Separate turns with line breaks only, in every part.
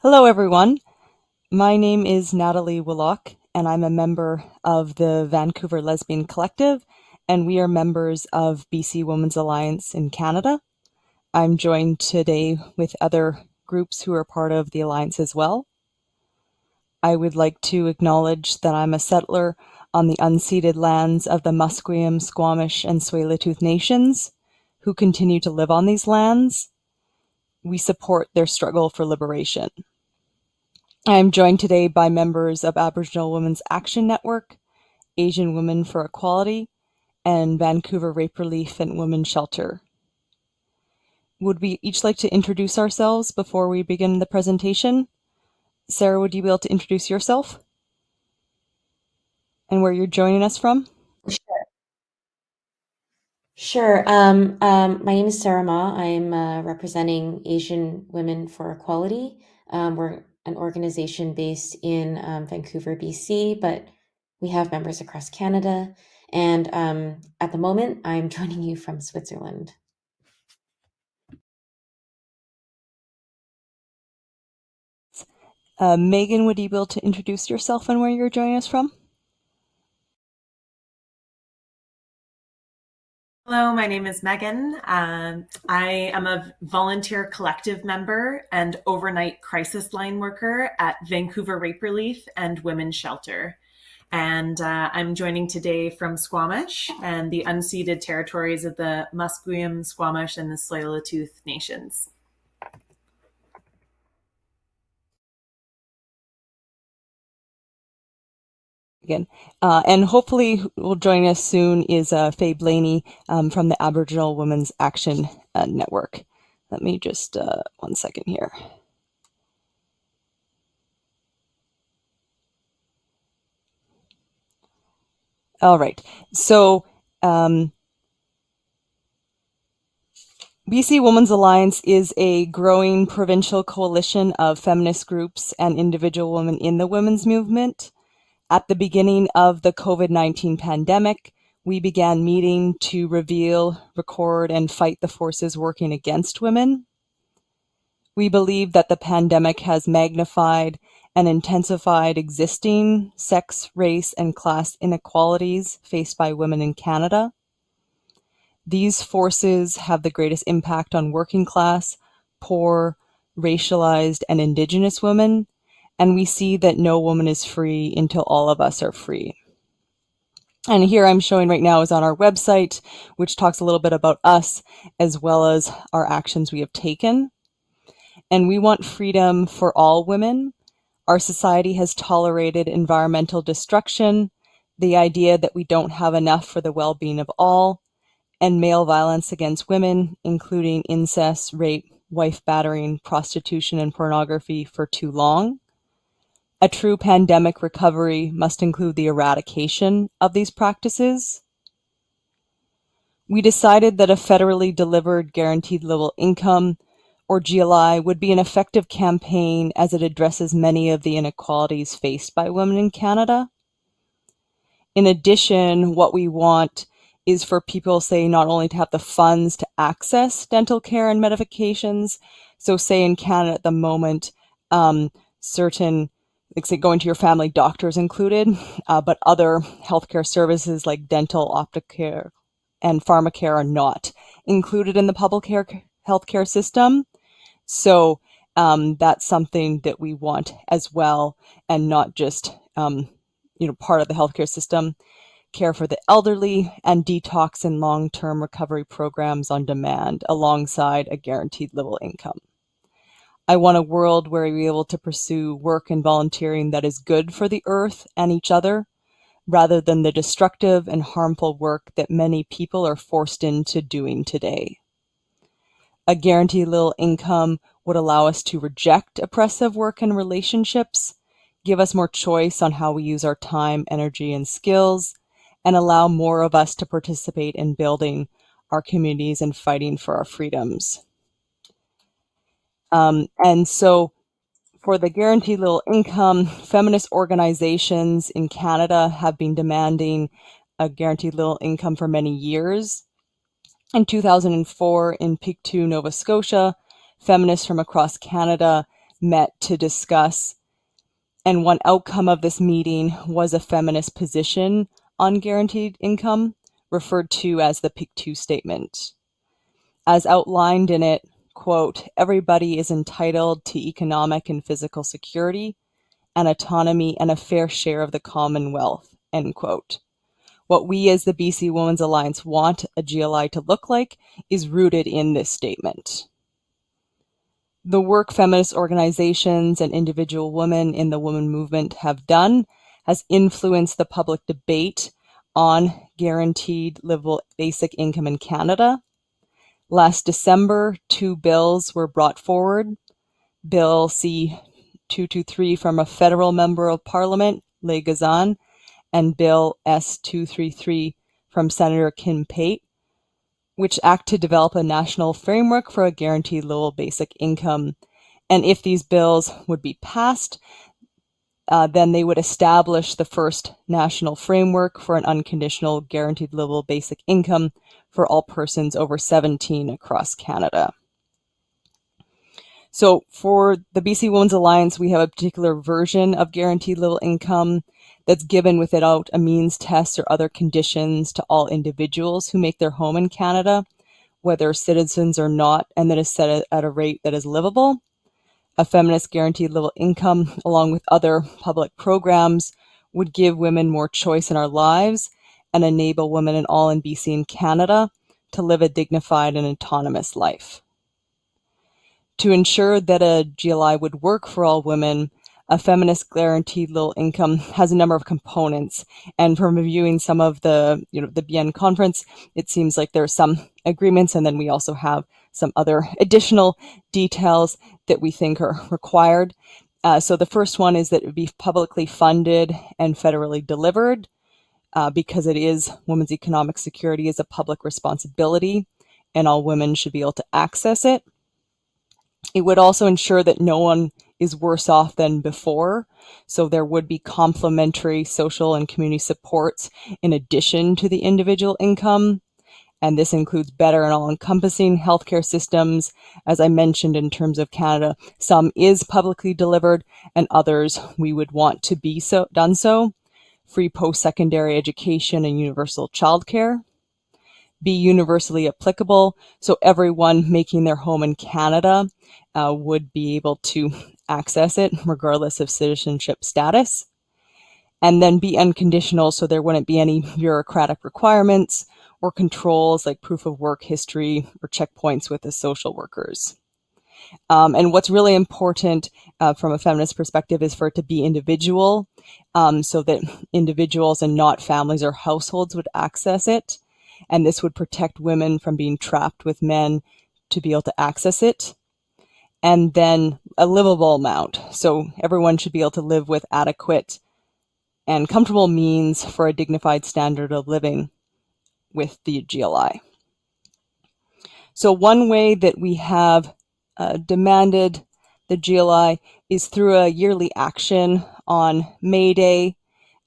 Hello, everyone. My name is Natalie Wlock, and I'm a member of the Vancouver Lesbian Collective, and we are members of BC Women's Alliance in Canada. I'm joined today with other groups who are part of the Alliance as well. I would like to acknowledge that I'm a settler on the unceded lands of the Musqueam, Squamish, and Tsleil-Waututh nations, who continue to live on these lands. We support their struggle for liberation. I'm joined today by members of Aboriginal Women's Action Network, Asian Women for Equality, and Vancouver Rape Relief and Women's Shelter. Would we each like to introduce ourselves before we begin the presentation? Sarah, would you be able to introduce yourself and where you're joining us from?
Sure. Sure. My name is Sarah Ma. I'm representing Asian Women for Equality. We're an organization based in Vancouver, BC, but we have members across Canada. And at the moment, I'm joining you from Switzerland.
Megan, would you be able to introduce yourself and where you're joining us from?
Hello, my name is Megan. I am a volunteer collective member and overnight crisis line worker at Vancouver Rape Relief and Women's Shelter. And I'm joining today from Squamish and the unceded territories of the Musqueam, Squamish, and the Tsleil-Waututh nations.
Again. And hopefully will join us soon is Fay Blaney from the Aboriginal Women's Action Network. Let me just 1 second here. All right, so BC Women's Alliance is a growing provincial coalition of feminist groups and individual women in the women's movement. At the beginning of the COVID-19 pandemic, we began meeting to reveal, record, and fight the forces working against women. We believe that the pandemic has magnified and intensified existing sex, race, and class inequalities faced by women in Canada. These forces have the greatest impact on working class, poor, racialized, and Indigenous women, and we see that no woman is free until all of us are free. And here I'm showing right now is on our website, which talks a little bit about us as well as our actions we have taken. And we want freedom for all women. Our society has tolerated environmental destruction, the idea that we don't have enough for the well-being of all, and male violence against women, including incest, rape, wife battering, prostitution, and pornography for too long. A true pandemic recovery must include the eradication of these practices. We decided that a federally delivered guaranteed livable income, or GLI, would be an effective campaign as it addresses many of the inequalities faced by women in Canada. In addition, what we want is for people, say, not only to have the funds to access dental care and medications. So say in Canada at the moment, certain, like say going to your family doctor is included, but other healthcare services like dental, optic care, and pharmacare are not included in the public healthcare system. So that's something that we want as well, and not just part of the healthcare system. Care for the elderly, and detox and long-term recovery programs on demand alongside a guaranteed livable income. I want a world where we're able to pursue work and volunteering that is good for the earth and each other, rather than the destructive and harmful work that many people are forced into doing today. A guaranteed little income would allow us to reject oppressive work and relationships, give us more choice on how we use our time, energy, and skills, and allow more of us to participate in building our communities and fighting for our freedoms. And so for the guaranteed little income, feminist organizations in Canada have been demanding a guaranteed little income for many years. In 2004, in Pictou, Nova Scotia, feminists from across Canada met to discuss, and one outcome of this meeting was a feminist position on guaranteed income, referred to as the PIC2 statement. As outlined in it, quote, everybody is entitled to economic and physical security and autonomy and a fair share of the commonwealth, end quote. What we as the BC Women's Alliance want a GLI to look like is rooted in this statement. The work feminist organizations and individual women in the women movement have done has influenced the public debate on guaranteed livable basic income in Canada. Last December, 2 bills were brought forward. Bill C-223 from a federal member of parliament, Leigh Gazan, and Bill S-233 from Senator Kim Pate, which act to develop a national framework for a guaranteed livable basic income. And if these bills would be passed, then they would establish the first national framework for an unconditional guaranteed livable basic income for all persons over 17 across Canada. So for the BC Women's Alliance, we have a particular version of guaranteed livable income that's given without a means test or other conditions to all individuals who make their home in Canada, whether citizens or not, and that is set at a rate that is livable. A feminist guaranteed livable income, along with other public programs, would give women more choice in our lives and enable women in all in BC and Canada to live a dignified and autonomous life. To ensure that a GLI would work for all women, a feminist guaranteed livable income has a number of components. And from reviewing some of the BN conference, it seems like there are some agreements, and then we also have some other additional details that we think are required. So the first one is that it would be publicly funded and federally delivered, because it is women's economic security is a public responsibility, and all women should be able to access it. It would also ensure that no one is worse off than before. So there would be complementary social and community supports in addition to the individual income. And this includes better and all-encompassing healthcare systems. As I mentioned, in terms of Canada, some is publicly delivered and others we would want to be done so. Free post-secondary education and universal childcare. Be universally applicable, so everyone making their home in Canada would be able to access it regardless of citizenship status. And then be unconditional, so there wouldn't be any bureaucratic requirements or controls like proof of work history or checkpoints with the social workers. And what's really important from a feminist perspective is for it to be individual, so that individuals and not families or households would access it. And this would protect women from being trapped with men to be able to access it. And then a livable amount. So everyone should be able to live with adequate and comfortable means for a dignified standard of living with the GLI. So one way that we have demanded the GLI is through a yearly action on May Day,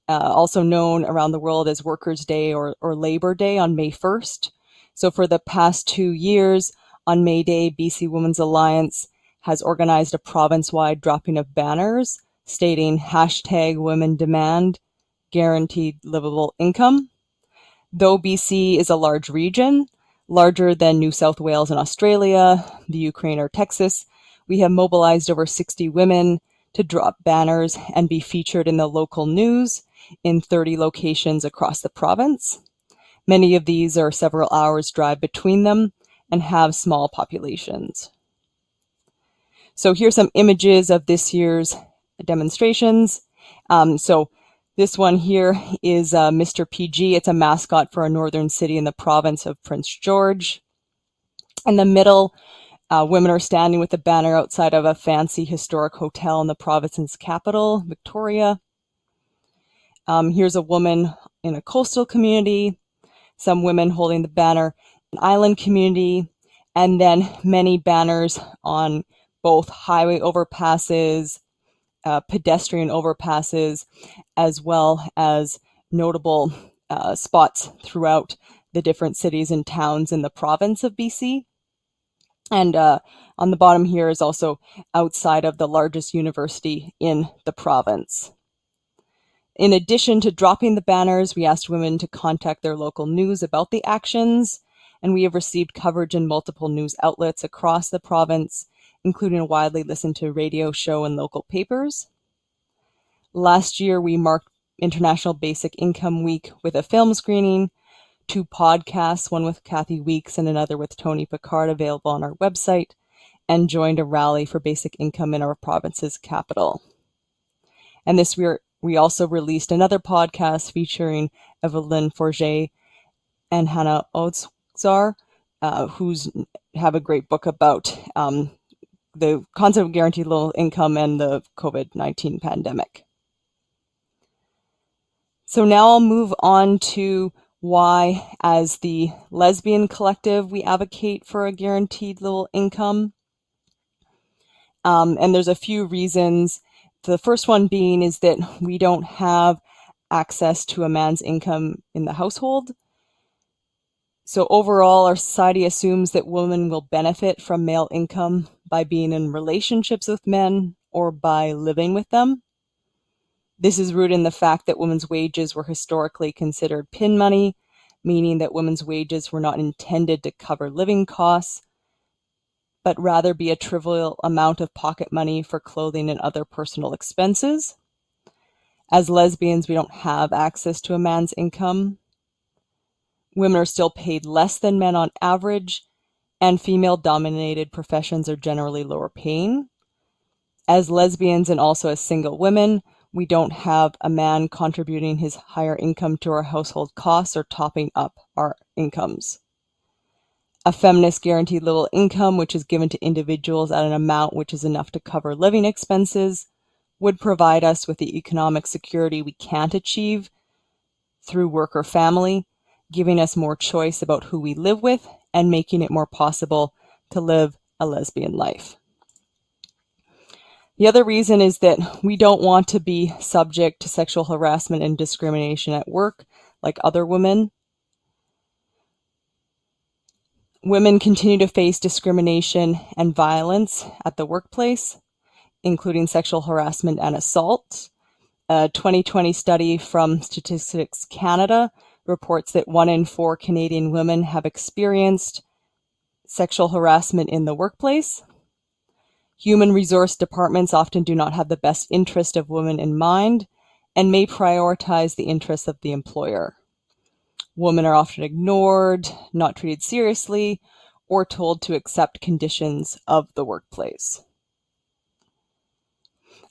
also known around the world as Workers' Day or Labor Day on May 1st. So for the past 2 years, on May Day, BC Women's Alliance has organized a province-wide dropping of banners stating #Women Demand Guaranteed Livable Income. Though BC is a large region, larger than New South Wales and Australia, the Ukraine or Texas, we have mobilized over 60 women to drop banners and be featured in the local news in 30 locations across the province. Many of these are several hours drive between them and have small populations. So here's some images of this year's demonstrations. So this one here is Mr. PG. It's a mascot for a northern city in the province of Prince George. In the middle, women are standing with a banner outside of a fancy historic hotel in the province's capital, Victoria. Here's a woman in a coastal community, some women holding the banner, an island community, and then many banners on both highway overpasses, pedestrian overpasses, as well as notable spots throughout the different cities and towns in the province of BC. And on the bottom here is also outside of the largest university in the province. In addition to dropping the banners, we asked women to contact their local news about the actions, and we have received coverage in multiple news outlets across the province, including a widely listened to radio show and local papers. Last year, we marked International Basic Income Week with a film screening, 2 podcasts, one with Kathy Weeks and another with Tony Picard, available on our website, and joined a rally for basic income in our province's capital. And this year, we also released another podcast featuring Evelyn Forget and Hannah Odzar, who's have a great book about the concept of guaranteed low income and the COVID-19 pandemic. So now I'll move on to why, as the Lesbian collective, we advocate for a guaranteed low income. And there's a few reasons. The first one being is that we don't have access to a man's income in the household. So overall, our society assumes that women will benefit from male income by being in relationships with men or by living with them. This is rooted in the fact that women's wages were historically considered pin money, meaning that women's wages were not intended to cover living costs, but rather be a trivial amount of pocket money for clothing and other personal expenses. As lesbians, we don't have access to a man's income. Women are still paid less than men on average, and female-dominated professions are generally lower paying. As lesbians and also as single women, we don't have a man contributing his higher income to our household costs or topping up our incomes. A feminist guaranteed little income, which is given to individuals at an amount which is enough to cover living expenses, would provide us with the economic security we can't achieve through work or family, giving us more choice about who we live with and making it more possible to live a lesbian life. The other reason is that we don't want to be subject to sexual harassment and discrimination at work like other women. Women continue to face discrimination and violence at the workplace, including sexual harassment and assault. A 2020 study from Statistics Canada reports that 1 in 4 Canadian women have experienced sexual harassment in the workplace. Human resource departments often do not have the best interest of women in mind and may prioritize the interests of the employer. Women are often ignored, not treated seriously, or told to accept conditions of the workplace.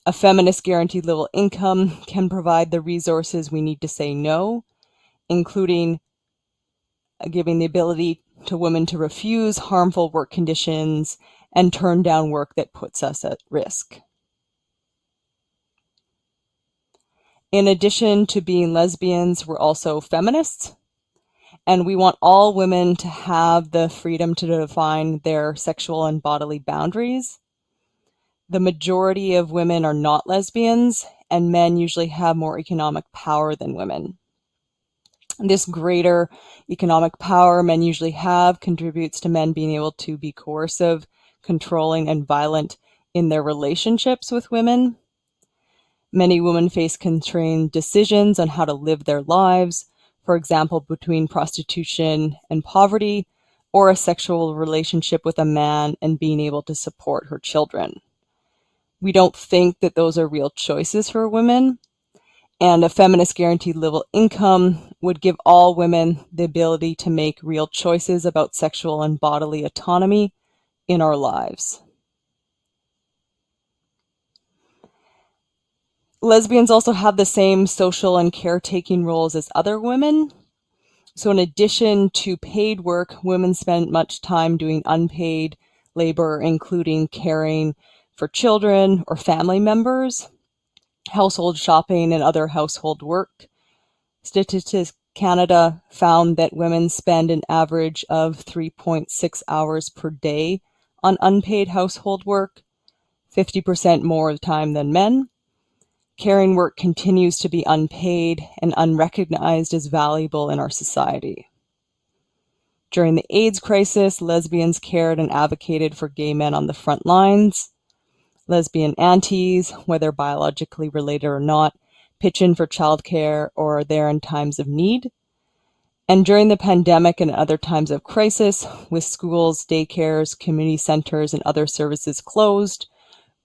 A feminist guaranteed little income can provide the resources we need to say no, including giving the ability to women to refuse harmful work conditions and turn down work that puts us at risk. In addition to being lesbians, we're also feminists, and we want all women to have the freedom to define their sexual and bodily boundaries. The majority of women are not lesbians, and men usually have more economic power than women. This greater economic power men usually have contributes to men being able to be coercive, controlling, and violent in their relationships with women. Many women face constrained decisions on how to live their lives, for example, between prostitution and poverty, or a sexual relationship with a man and being able to support her children. We don't think that those are real choices for women, and a feminist guaranteed little income would give all women the ability to make real choices about sexual and bodily autonomy in our lives. Lesbians also have the same social and caretaking roles as other women. So in addition to paid work, women spend much time doing unpaid labor, including caring for children or family members, household shopping, and other household work. Statistics Canada found that women spend an average of 3.6 hours per day on unpaid household work, 50% more time than men. Caring work continues to be unpaid and unrecognized as valuable in our society. During the AIDS crisis, lesbians cared and advocated for gay men on the front lines. Lesbian aunties, whether biologically related or not, pitch in for childcare or are there in times of need. And during the pandemic and other times of crisis, with schools, daycares, community centers, and other services closed,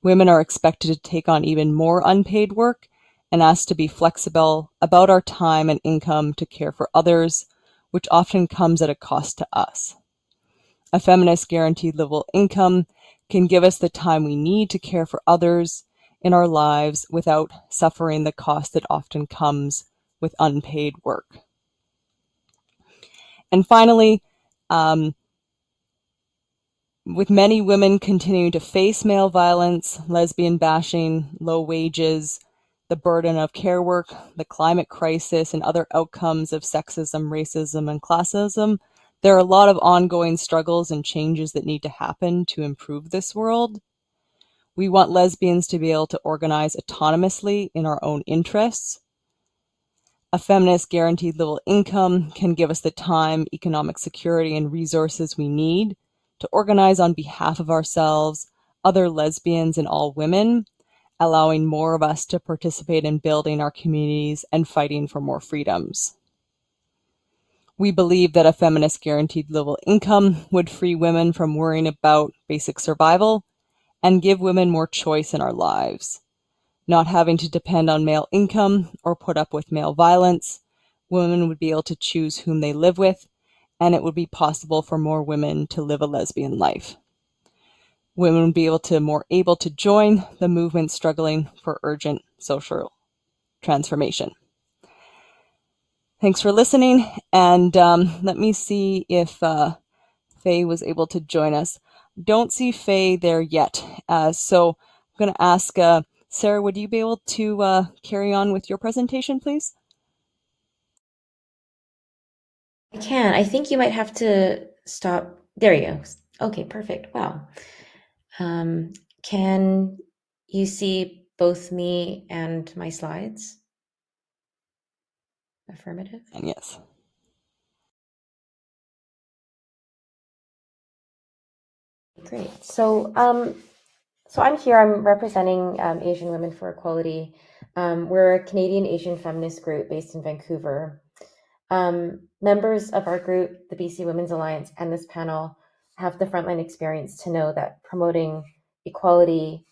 women are expected to take on even more unpaid work and asked to be flexible about our time and income to care for others, which often comes at a cost to us. A feminist guaranteed livable income can give us the time we need to care for others in our lives without suffering the cost that often comes with unpaid work. And finally, with many women continuing to face male violence, lesbian bashing, low wages, the burden of care work, the climate crisis, and other outcomes of sexism, racism, and classism, there are a lot of ongoing struggles and changes that need to happen to improve this world. We want lesbians to be able to organize autonomously in our own interests. A feminist guaranteed livable income can give us the time, economic security, and resources we need to organize on behalf of ourselves, other lesbians, and all women, allowing more of us to participate in building our communities and fighting for more freedoms. We believe that a feminist guaranteed livable income would free women from worrying about basic survival and give women more choice in our lives. Not having to depend on male income or put up with male violence, women would be able to choose whom they live with, and it would be possible for more women to live a lesbian life. Women would be more able to join the movement struggling for urgent social transformation. Thanks for listening, and let me see if Fay was able to join us. Don't see Fay there yet, so I'm going to ask Sarah, would you be able to carry on with your presentation, please?
I can. I think you might have to stop. There you go. Okay, perfect. Wow. Can you see both me and my slides? Affirmative.
And yes.
Great. So I'm here. I'm representing Asian Women for Equality. We're a Canadian Asian feminist group based in Vancouver. Members of our group, the BC Women's Alliance, and this panel have the frontline experience to know that promoting equality,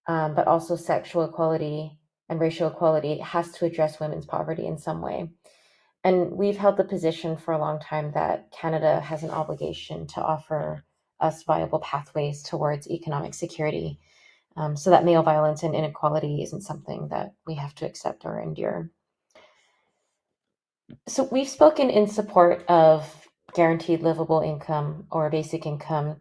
but also sexual equality and racial equality has to address women's poverty in some way. And we've held the position for a long time that Canada has an obligation to offer us viable pathways towards economic security, so that male violence and inequality isn't something that we have to accept or endure. So we've spoken in support of guaranteed livable income or basic income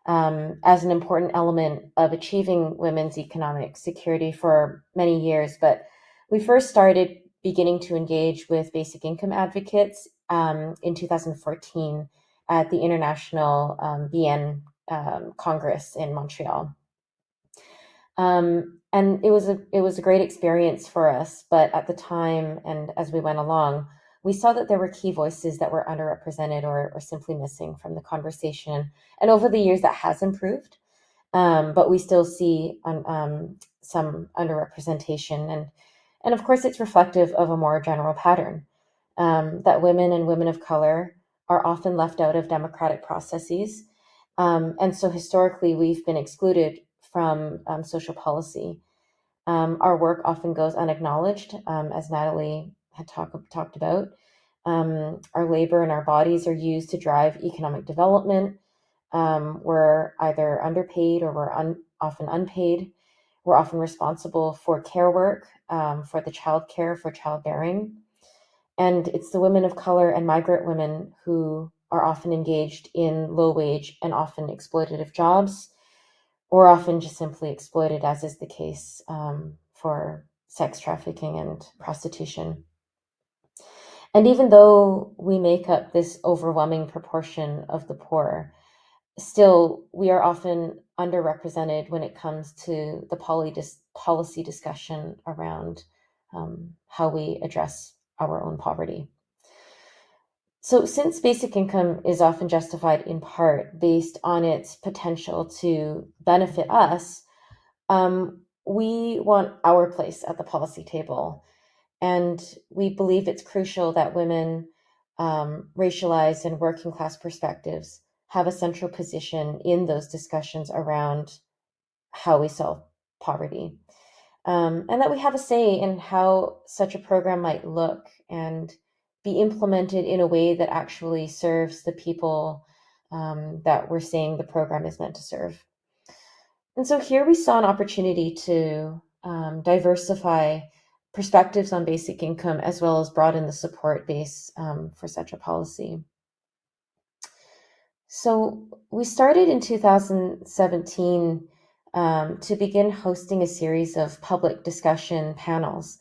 as an important element of achieving women's economic security for many years. But we first started beginning to engage with basic income advocates in 2014 at the International BN Congress in Montreal. And it was a great experience for us, but at the time and as we went along, we saw that there were key voices that were underrepresented or simply missing from the conversation. And over the years, that has improved, but we still see some underrepresentation. And of course, it's reflective of a more general pattern that women and women of color are often left out of democratic processes. And so historically, we've been excluded from social policy. Our work often goes unacknowledged, as Natalie had talked about. Our labor and our bodies are used to drive economic development. We're either underpaid or we're often unpaid. We're often responsible for care work, for the child care, for childbearing. And it's the women of color and migrant women who are often engaged in low wage and often exploitative jobs, or often just simply exploited, as is the case for sex trafficking and prostitution. And even though we make up this overwhelming proportion of the poor, still we are often underrepresented when it comes to the policy discussion around how we address our own poverty. So since basic income is often justified in part based on its potential to benefit us, we want our place at the policy table. And we believe it's crucial that women, racialized and working class perspectives have a central position in those discussions around how we solve poverty. And that we have a say in how such a program might look and be implemented in a way that actually serves the people that we're saying the program is meant to serve. And so here we saw an opportunity to diversify perspectives on basic income as well as broaden the support base for such a policy. So we started in 2017 to begin hosting a series of public discussion panels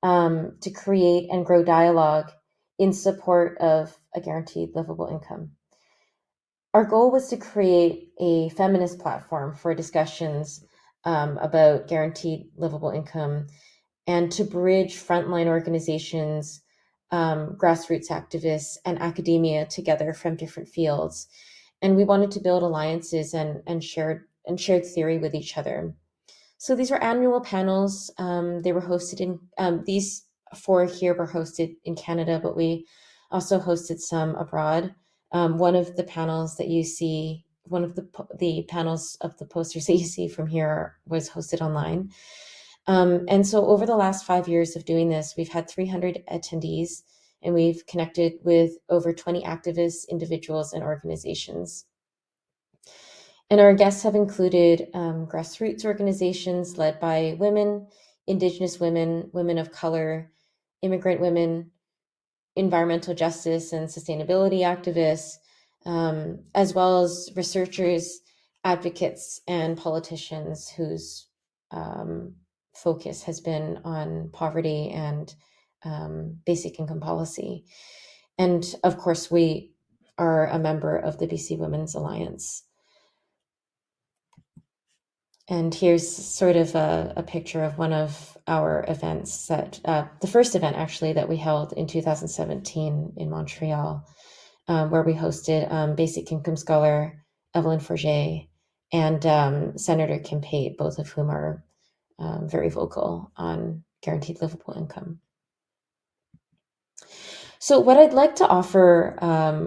to create and grow dialogue in support of a guaranteed livable income. Our goal was to create a feminist platform for discussions about guaranteed livable income and to bridge frontline organizations, grassroots activists, and academia together from different fields. And we wanted to build alliances and shared theory with each other. So these were annual panels. They were hosted in these four here were hosted in Canada, but we also hosted some abroad. One of the panels that you see, one of the panels of the posters that you see from here was hosted online. And so over the last 5 years of doing this, we've had 300 attendees, and we've connected with over 20 activists, individuals, and organizations. And our guests have included grassroots organizations led by women, Indigenous women, women of color, immigrant women, environmental justice and sustainability activists, as well as researchers, advocates, and politicians whose focus has been on poverty and basic income policy. And of course, we are a member of the BC Women's Alliance. And here's sort of a picture of one of our events that the first event actually that we held in 2017 in Montreal, where we hosted basic income scholar Evelyn Forget and Senator Kim Pate, both of whom are very vocal on guaranteed livable income. So what I'd like to offer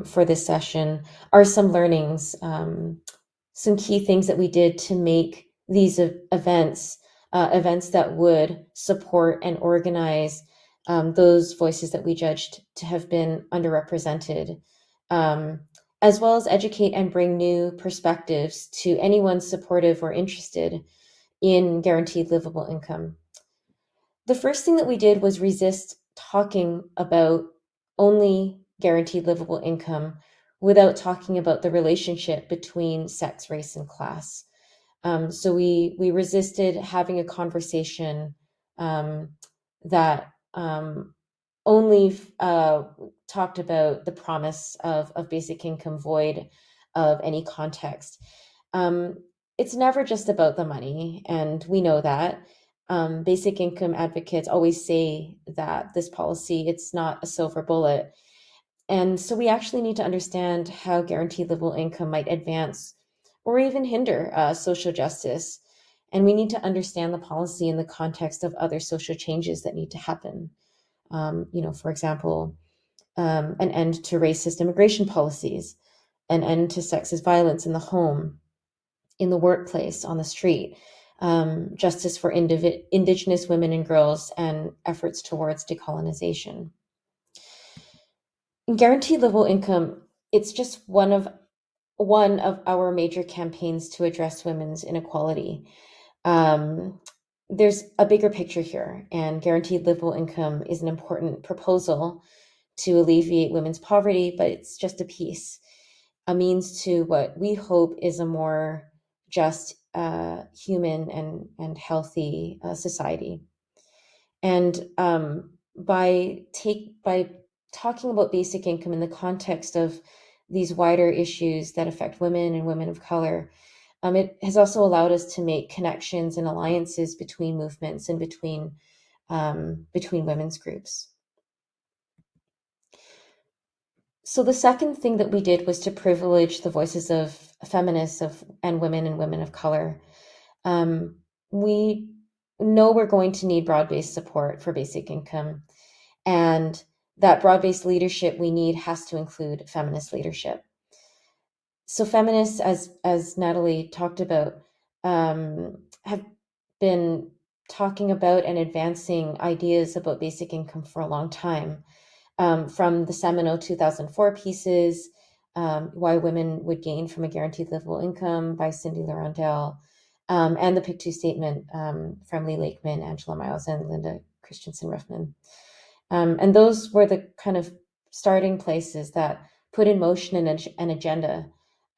for this session are some learnings, some key things that we did to make these events that would support and organize those voices that we judged to have been underrepresented, as well as educate and bring new perspectives to anyone supportive or interested in guaranteed livable income. The first thing that we did was resist talking about only guaranteed livable income without talking about the relationship between sex, race, and class. So we resisted having a conversation that only talked about the promise of basic income void of any context. It's never just about the money, and we know that. Basic income advocates always say that this policy, it's not a silver bullet. And so we actually need to understand how guaranteed livable income might advance or even hinder social justice. And we need to understand the policy in the context of other social changes that need to happen. For example, an end to racist immigration policies, an end to sexist violence in the home, in the workplace, on the street, justice for Indigenous women and girls, and efforts towards decolonization. Guaranteed livable income, it's just one of our major campaigns to address women's inequality. There's a bigger picture here, and guaranteed livable income is an important proposal to alleviate women's poverty, but it's just a piece, a means to what we hope is a more just, human and healthy society. And by talking about basic income in the context of these wider issues that affect women and women of color, it has also allowed us to make connections and alliances between movements and between women's groups. So the second thing that we did was to privilege the voices of feminists and women of color. We know we're going to need broad-based support for basic income, and that broad-based leadership we need has to include feminist leadership. So feminists, as Natalie talked about, have been talking about and advancing ideas about basic income for a long time. From the seminal 2004 pieces, Why Women Would Gain from a Guaranteed Livable Income by Cindy Laurendale, and the PIC2 statement from Lee Lakeman, Angela Miles, and Linda Christensen-Ruffman. And those were the kind of starting places that put in motion an agenda,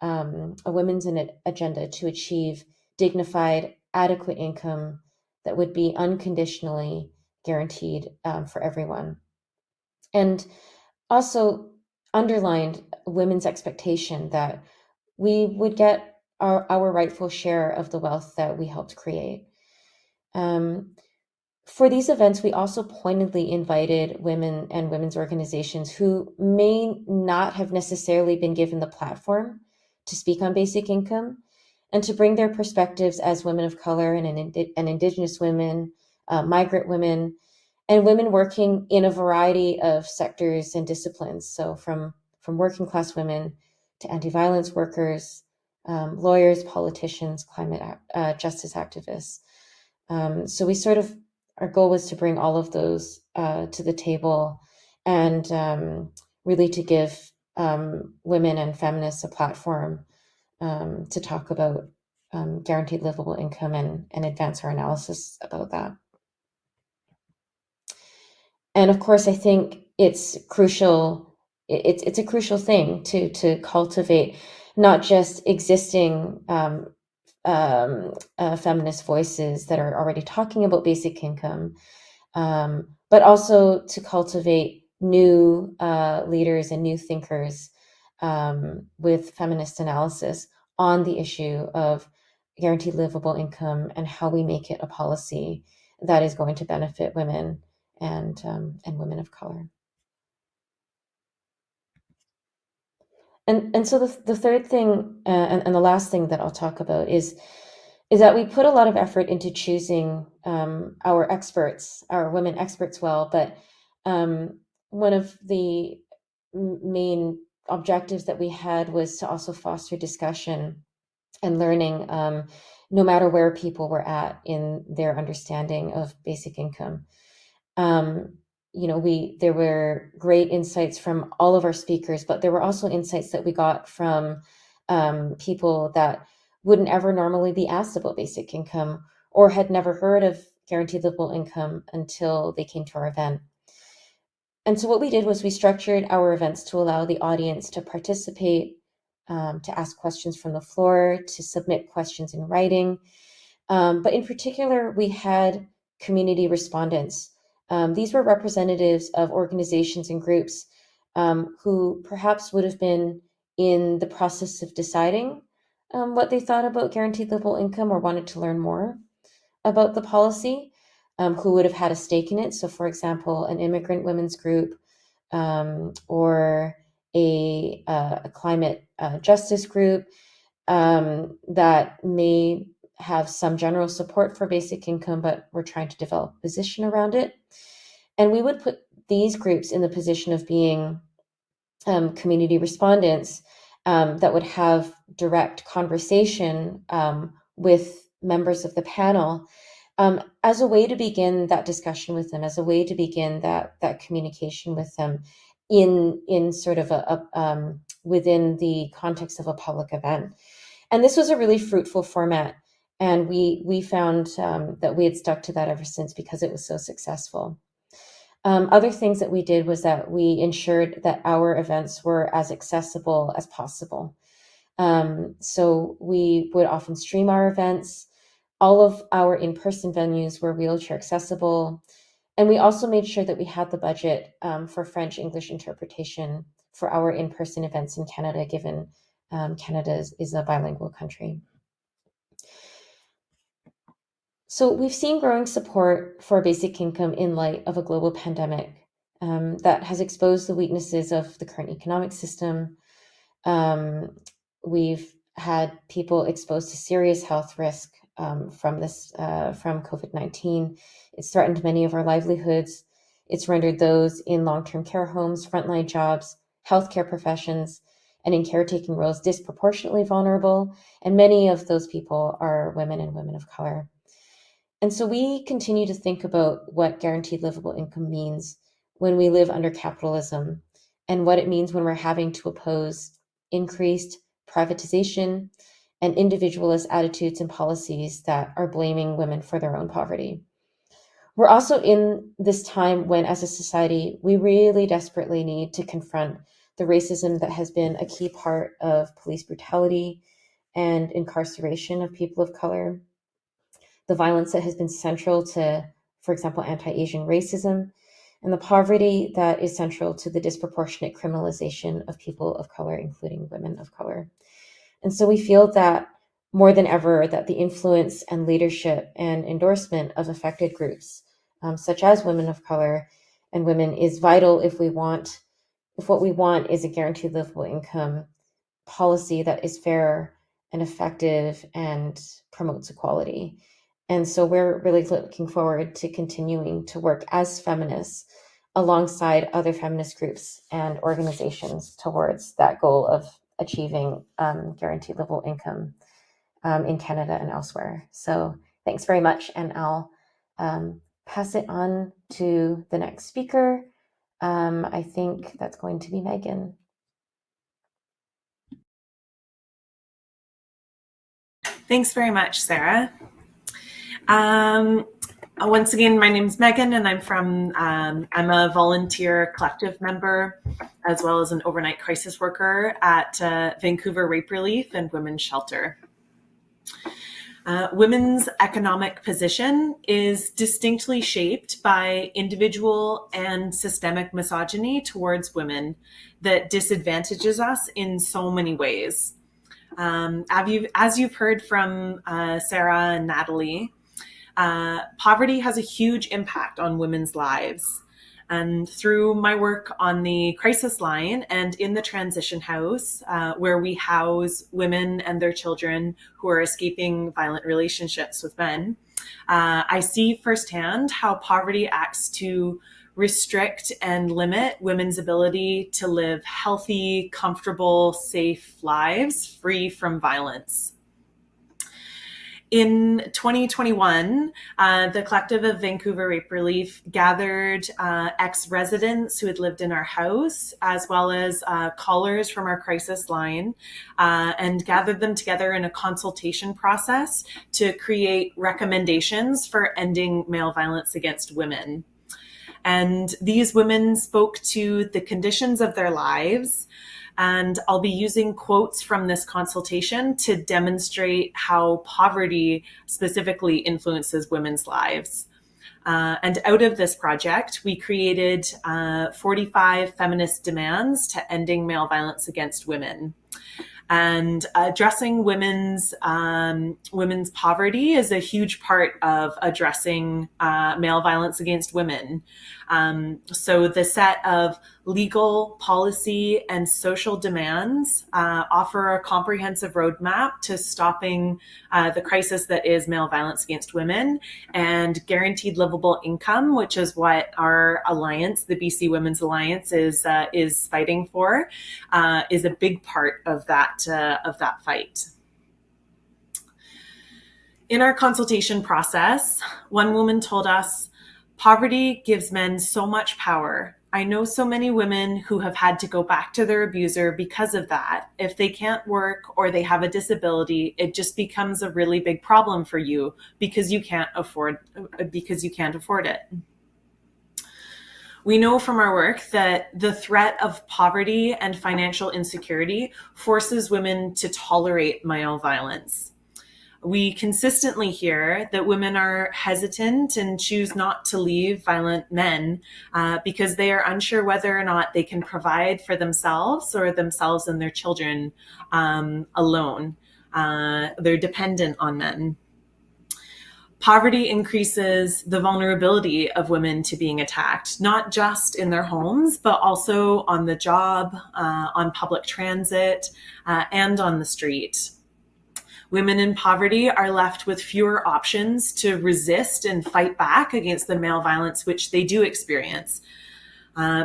a women's agenda to achieve dignified, adequate income that would be unconditionally guaranteed for everyone. And also underlined women's expectation that we would get our rightful share of the wealth that we helped create. For these events, we also pointedly invited women and women's organizations who may not have necessarily been given the platform to speak on basic income and to bring their perspectives as women of color and Indigenous women, migrant women, and women working in a variety of sectors and disciplines. So from working class women to anti-violence workers, lawyers, politicians, climate justice activists. So we sort of, our goal was to bring all of those to the table and really to give women and feminists a platform to talk about guaranteed livable income and advance our analysis about that. And of course, I think it's crucial. It's a crucial thing to cultivate not just existing feminist voices that are already talking about basic income, but also to cultivate new leaders and new thinkers with feminist analysis on the issue of guaranteed livable income and how we make it a policy that is going to benefit women and women of color. And so the third thing and the last thing that I'll talk about is that we put a lot of effort into choosing our experts, our women experts well, but one of the main objectives that we had was to also foster discussion and learning, no matter where people were at in their understanding of basic income. There were great insights from all of our speakers, but there were also insights that we got from people that wouldn't ever normally be asked about basic income or had never heard of guaranteed livable income until they came to our event. And so what we did was we structured our events to allow the audience to participate, to ask questions from the floor, to submit questions in writing. But in particular, we had community respondents. These were representatives of organizations and groups who perhaps would have been in the process of deciding what they thought about guaranteed livable income or wanted to learn more about the policy, who would have had a stake in it. So, for example, an immigrant women's group or a climate justice group that may have some general support for basic income, but we're trying to develop a position around it. And we would put these groups in the position of being community respondents that would have direct conversation with members of the panel as a way to begin that discussion with them, as a way to begin that communication with them in sort of a within the context of a public event. And this was a really fruitful format. And we found that we had stuck to that ever since because it was so successful. Other things that we did was that we ensured that our events were as accessible as possible. So we would often stream our events. All of our in-person venues were wheelchair accessible. And we also made sure that we had the budget for French English interpretation for our in-person events in Canada, given Canada is a bilingual country. So we've seen growing support for basic income in light of a global pandemic. that has exposed the weaknesses of the current economic system. We've had people exposed to serious health risk from COVID-19. It's threatened many of our livelihoods. It's rendered those in long-term care homes, frontline jobs, healthcare professions, and in caretaking roles disproportionately vulnerable. And many of those people are women and women of color. And so we continue to think about what guaranteed livable income means when we live under capitalism and what it means when we're having to oppose increased privatization and individualist attitudes and policies that are blaming women for their own poverty. We're also in this time when, as a society, we really desperately need to confront the racism that has been a key part of police brutality and incarceration of people of color, the violence that has been central to, for example, anti-Asian racism, and the poverty that is central to the disproportionate criminalization of people of color, including women of color. And so we feel that more than ever that the influence and leadership and endorsement of affected groups, such as women of color and women, is vital if what we want is a guaranteed livable income policy that is fair and effective and promotes equality. And so we're really looking forward to continuing to work as feminists alongside other feminist groups and organizations towards that goal of achieving guaranteed livable income in Canada and elsewhere. So thanks very much, and I'll pass it on to the next speaker. I think that's going to be Megan.
Thanks very much, Sarah. Once again, my name is Megan, and I'm a volunteer collective member, as well as an overnight crisis worker at Vancouver Rape Relief and Women's Shelter. Women's economic position is distinctly shaped by individual and systemic misogyny towards women that disadvantages us in so many ways. As you've heard from Sarah and Natalie, poverty has a huge impact on women's lives. And through my work on the crisis line and in the transition house, where we house women and their children who are escaping violent relationships with men, I see firsthand how poverty acts to restrict and limit women's ability to live healthy, comfortable, safe lives free from violence. In 2021, the Collective of Vancouver Rape Relief gathered ex-residents who had lived in our house, as well as callers from our crisis line, and gathered them together in a consultation process to create recommendations for ending male violence against women. And these women spoke to the conditions of their lives. And I'll be using quotes from this consultation to demonstrate how poverty specifically influences women's lives. And out of this project, we created 45 feminist demands to ending male violence against women. And addressing women's poverty is a huge part of addressing male violence against women. So the set of legal, policy, and social demands offer a comprehensive roadmap to stopping the crisis that is male violence against women, and guaranteed livable income, which is what our alliance, the BC Women's Alliance, is fighting for, is a big part of that fight. In our consultation process, one woman told us, "Poverty gives men so much power. I know so many women who have had to go back to their abuser because of that. If they can't work or they have a disability, it just becomes a really big problem for you because you can't afford it." We know from our work that the threat of poverty and financial insecurity forces women to tolerate male violence. We consistently hear that women are hesitant and choose not to leave violent men because they are unsure whether or not they can provide for themselves or themselves and their children alone. They're dependent on men. Poverty increases the vulnerability of women to being attacked, not just in their homes, but also on the job, on public transit, and on the street. Women in poverty are left with fewer options to resist and fight back against the male violence which they do experience.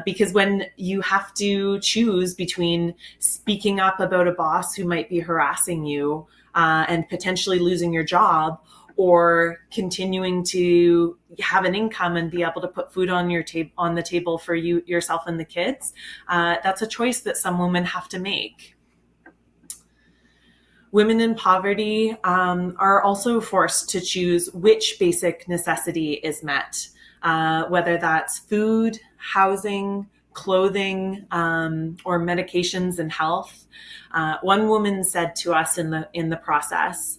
Because when you have to choose between speaking up about a boss who might be harassing you and potentially losing your job, or continuing to have an income and be able to put food on the table for yourself and the kids, that's a choice that some women have to make. Women in poverty are also forced to choose which basic necessity is met, whether that's food, housing, clothing, or medications and health. One woman said to us in the process,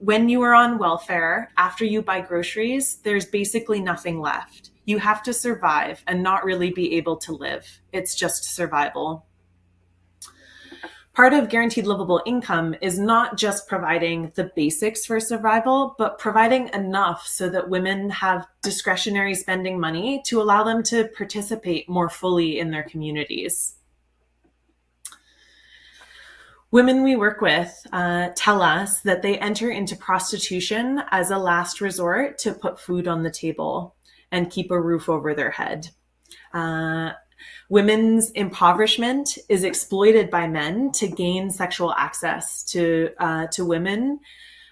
when you are on welfare, after you buy groceries, there's basically nothing left. You have to survive and not really be able to live. It's just survival. Part of Guaranteed Livable income is not just providing the basics for survival, but providing enough so that women have discretionary spending money to allow them to participate more fully in their communities. Women we work with tell us that they enter into prostitution as a last resort to put food on the table and keep a roof over their head. Women's impoverishment is exploited by men to gain sexual access to women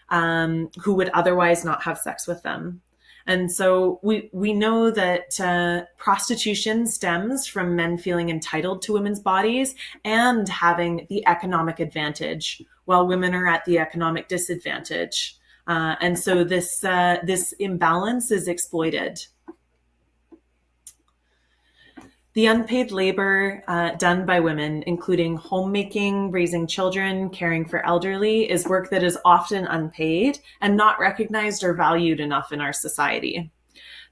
who would otherwise not have sex with them. And so we know that prostitution stems from men feeling entitled to women's bodies and having the economic advantage while women are at the economic disadvantage. And so this imbalance is exploited. The unpaid labor done by women, including homemaking, raising children, caring for elderly, is work that is often unpaid and not recognized or valued enough in our society.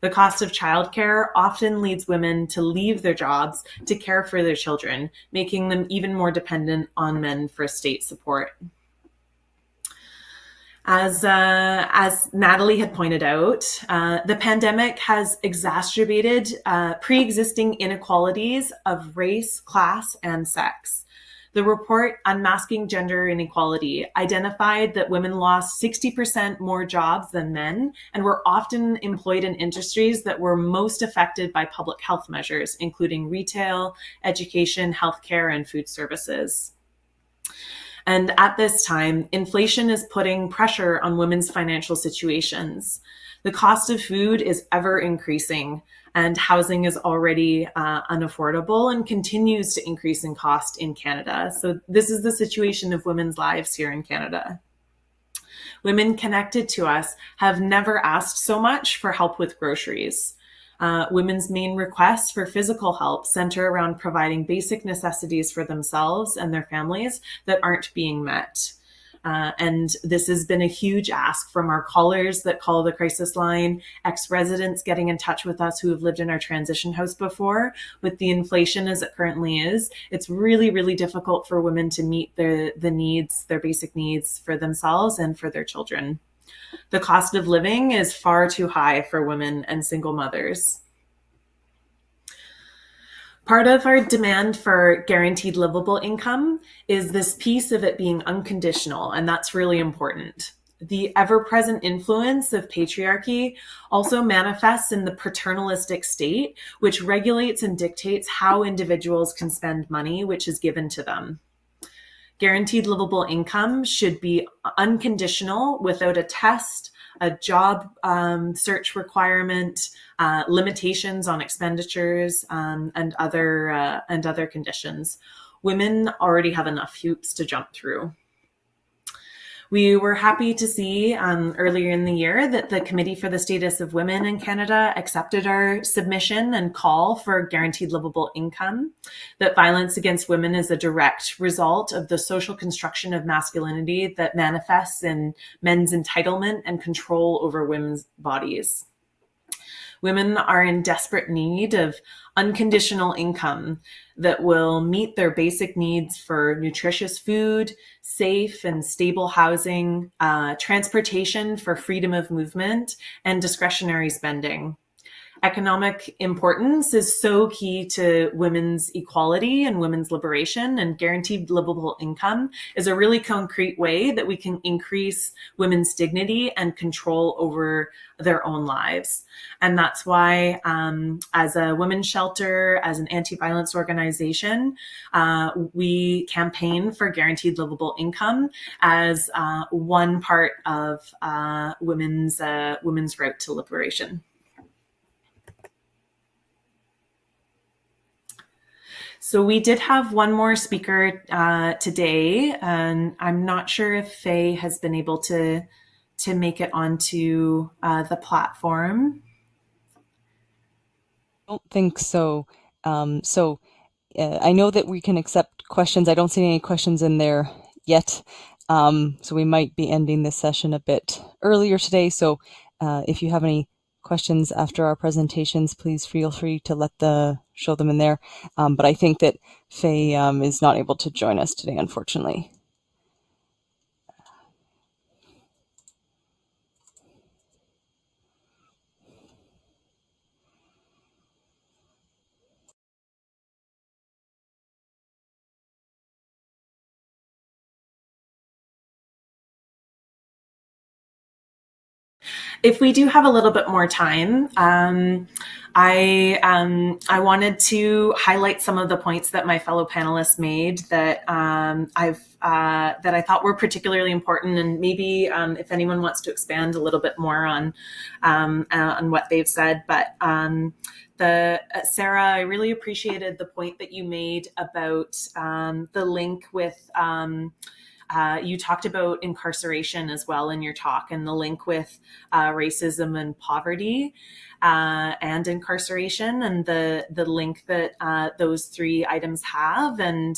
The cost of childcare often leads women to leave their jobs to care for their children, making them even more dependent on men for state support. As Natalie had pointed out, the pandemic has exacerbated pre-existing inequalities of race, class, and sex. The report Unmasking Gender Inequality identified that women lost 60% more jobs than men and were often employed in industries that were most affected by public health measures, including retail, education, healthcare, and food services. And at this time, inflation is putting pressure on women's financial situations. The cost of food is ever increasing, and housing is already unaffordable and continues to increase in cost in Canada. So this is the situation of women's lives here in Canada. Women connected to us have never asked so much for help with groceries. Women's main requests for physical help center around providing basic necessities for themselves and their families that aren't being met. And this has been a huge ask from our callers that call the crisis line, ex-residents getting in touch with us who have lived in our transition house before. With the inflation as it currently is, it's really, really difficult for women to meet their basic needs for themselves and for their children. The cost of living is far too high for women and single mothers. Part of our demand for guaranteed livable income is this piece of it being unconditional, and that's really important. The ever-present influence of patriarchy also manifests in the paternalistic state, which regulates and dictates how individuals can spend money which is given to them. Guaranteed livable income should be unconditional without a test, a job search requirement, limitations on expenditures, and other conditions. Women already have enough hoops to jump through. We were happy to see earlier in the year that the Committee for the Status of Women in Canada accepted our submission and call for guaranteed livable income, that violence against women is a direct result of the social construction of masculinity that manifests in men's entitlement and control over women's bodies. Women are in desperate need of unconditional income that will meet their basic needs for nutritious food, safe and stable housing, transportation for freedom of movement, and discretionary spending. Economic importance is so key to women's equality and women's liberation, and guaranteed livable income is a really concrete way that we can increase women's dignity and control over their own lives. And that's why, as a women's shelter, as an anti-violence organization, we campaign for guaranteed livable income as one part of women's route to liberation. So we did have one more speaker today, and I'm not sure if Fay has been able to make it onto the platform.
I don't think so. I know that we can accept questions. I don't see any questions in there yet. So we might be ending this session a bit earlier today. So if you have any questions after our presentations, please feel free to show them in there. But I think that Fay is not able to join us today, unfortunately.
If we do have a little bit more time, I wanted to highlight some of the points that my fellow panelists made that that I thought were particularly important, and maybe if anyone wants to expand a little bit more on what they've said. But Sarah, I really appreciated the point that you made about the link with. You talked about incarceration as well in your talk, and the link with racism and poverty and incarceration, and the link that those three items have, and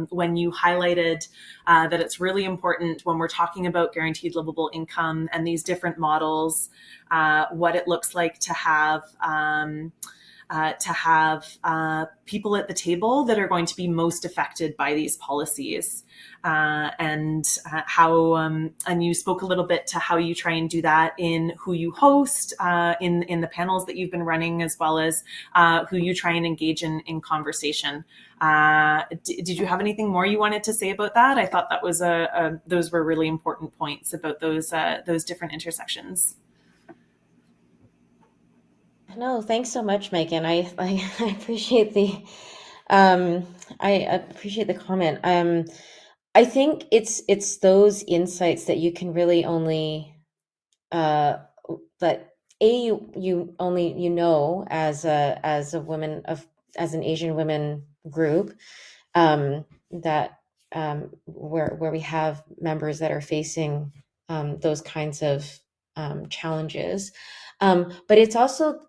when you highlighted that it's really important when we're talking about guaranteed livable income and these different models, what it looks like to have people at the table that are going to be most affected by these policies, and how and you spoke a little bit to how you try and do that in who you host in the panels that you've been running, as well as who you try and engage in conversation. Did you have anything more you wanted to say about that? I thought that was those were really important points about those different intersections.
No, thanks so much, Megan. I appreciate the I appreciate the comment. I think it's those insights that you can really only that you only as a woman as an Asian women group, that where we have members that are facing those kinds of challenges, but it's also,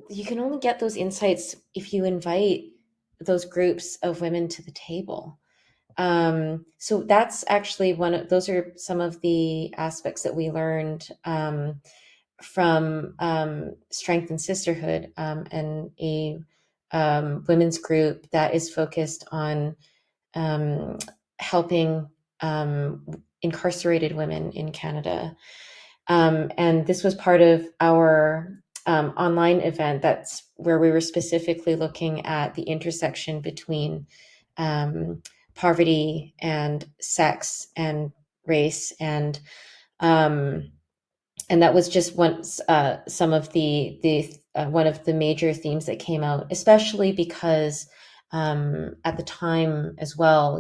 you can only get those insights if you invite those groups of women to the table. So that's actually those are some of the aspects that we learned from Strength and Sisterhood, and a women's group that is focused on helping incarcerated women in Canada. And this was part of our online event. That's where we were specifically looking at the intersection between poverty and sex and race, and that was just some of the one of the major themes that came out, especially because at the time as well,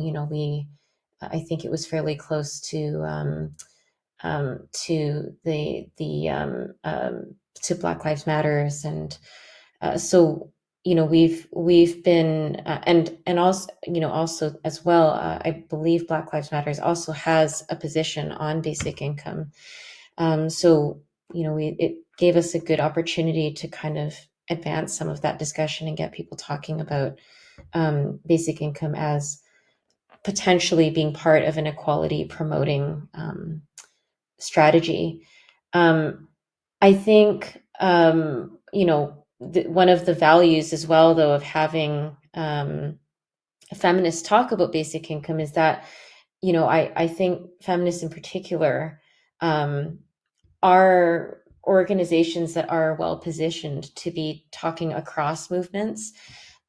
I think it was fairly close to to Black Lives Matters, and so we've been and also as well, I believe Black Lives Matters also has a position on basic income. So it gave us a good opportunity to kind of advance some of that discussion and get people talking about basic income as potentially being part of an equality promoting strategy. I think one of the values as well, though, of having feminists talk about basic income is that, I think feminists in particular are organizations that are well positioned to be talking across movements.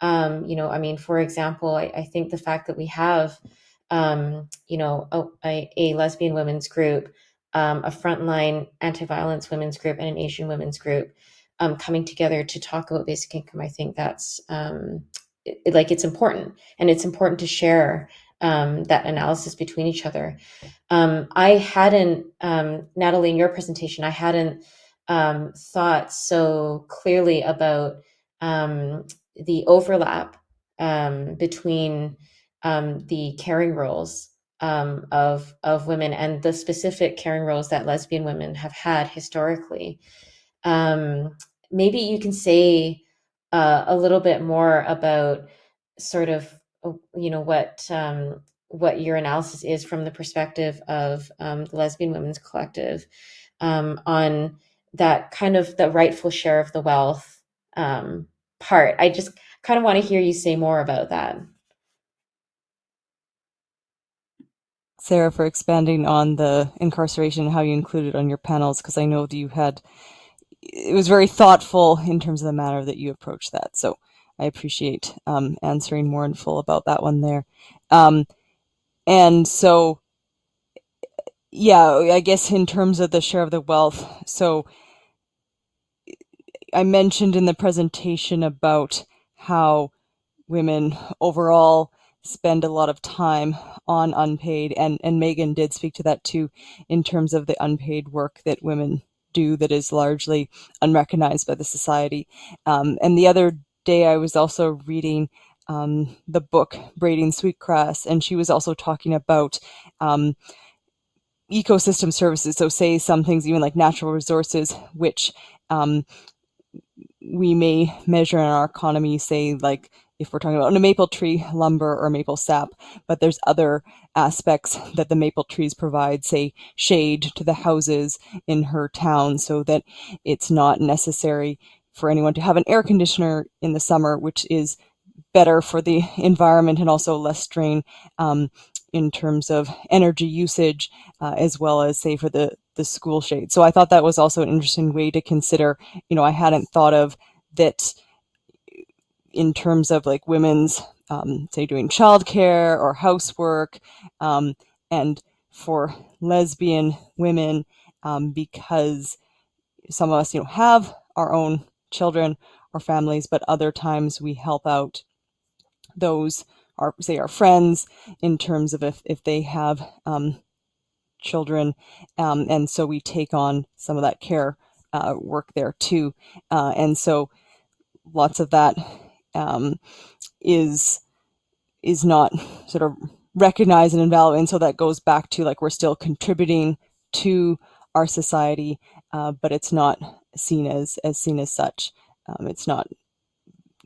For example, I think the fact that we have, a lesbian women's group, a frontline anti-violence women's group, and an Asian women's group coming together to talk about basic income, I think that's it's important, and it's important to share that analysis between each other. I hadn't, Natalie, in your presentation, I hadn't thought so clearly about the overlap between the caring roles of women and the specific caring roles that lesbian women have had historically. Um, Maybe you can say a little bit more about sort of, what your analysis is from the perspective of the Lesbian Women's Collective on that kind of the rightful share of the wealth part. I just kind of want to hear you say more about that.
Sarah, for expanding on the incarceration and how you included on your panels, because I know that it was very thoughtful in terms of the manner that you approached that. So I appreciate answering more in full about that one there. And so, yeah, I guess in terms of the share of the wealth, so I mentioned in the presentation about how women overall spend a lot of time on unpaid, and Megan did speak to that too, in terms of the unpaid work that women do that is largely unrecognized by the society. And the other day I was also reading the book Braiding Sweetgrass, and she was also talking about ecosystem services. So say some things, even like natural resources, which we may measure in our economy, say like if we're talking about a maple tree, lumber or maple sap, but there's other aspects that the maple trees provide, say shade to the houses in her town, so that it's not necessary for anyone to have an air conditioner in the summer, which is better for the environment and also less strain in terms of energy usage, as well as say for the school shade. So I thought that was also an interesting way to consider. I hadn't thought of that in terms of like women's, say, doing childcare or housework, and for lesbian women, because some of us, have our own children or families, but other times we help out those, our friends, in terms of if they have children, and so we take on some of that care work there too, and so lots of that is not sort of recognized and invaluable, and so that goes back to like we're still contributing to our society, but it's not seen as such. It's not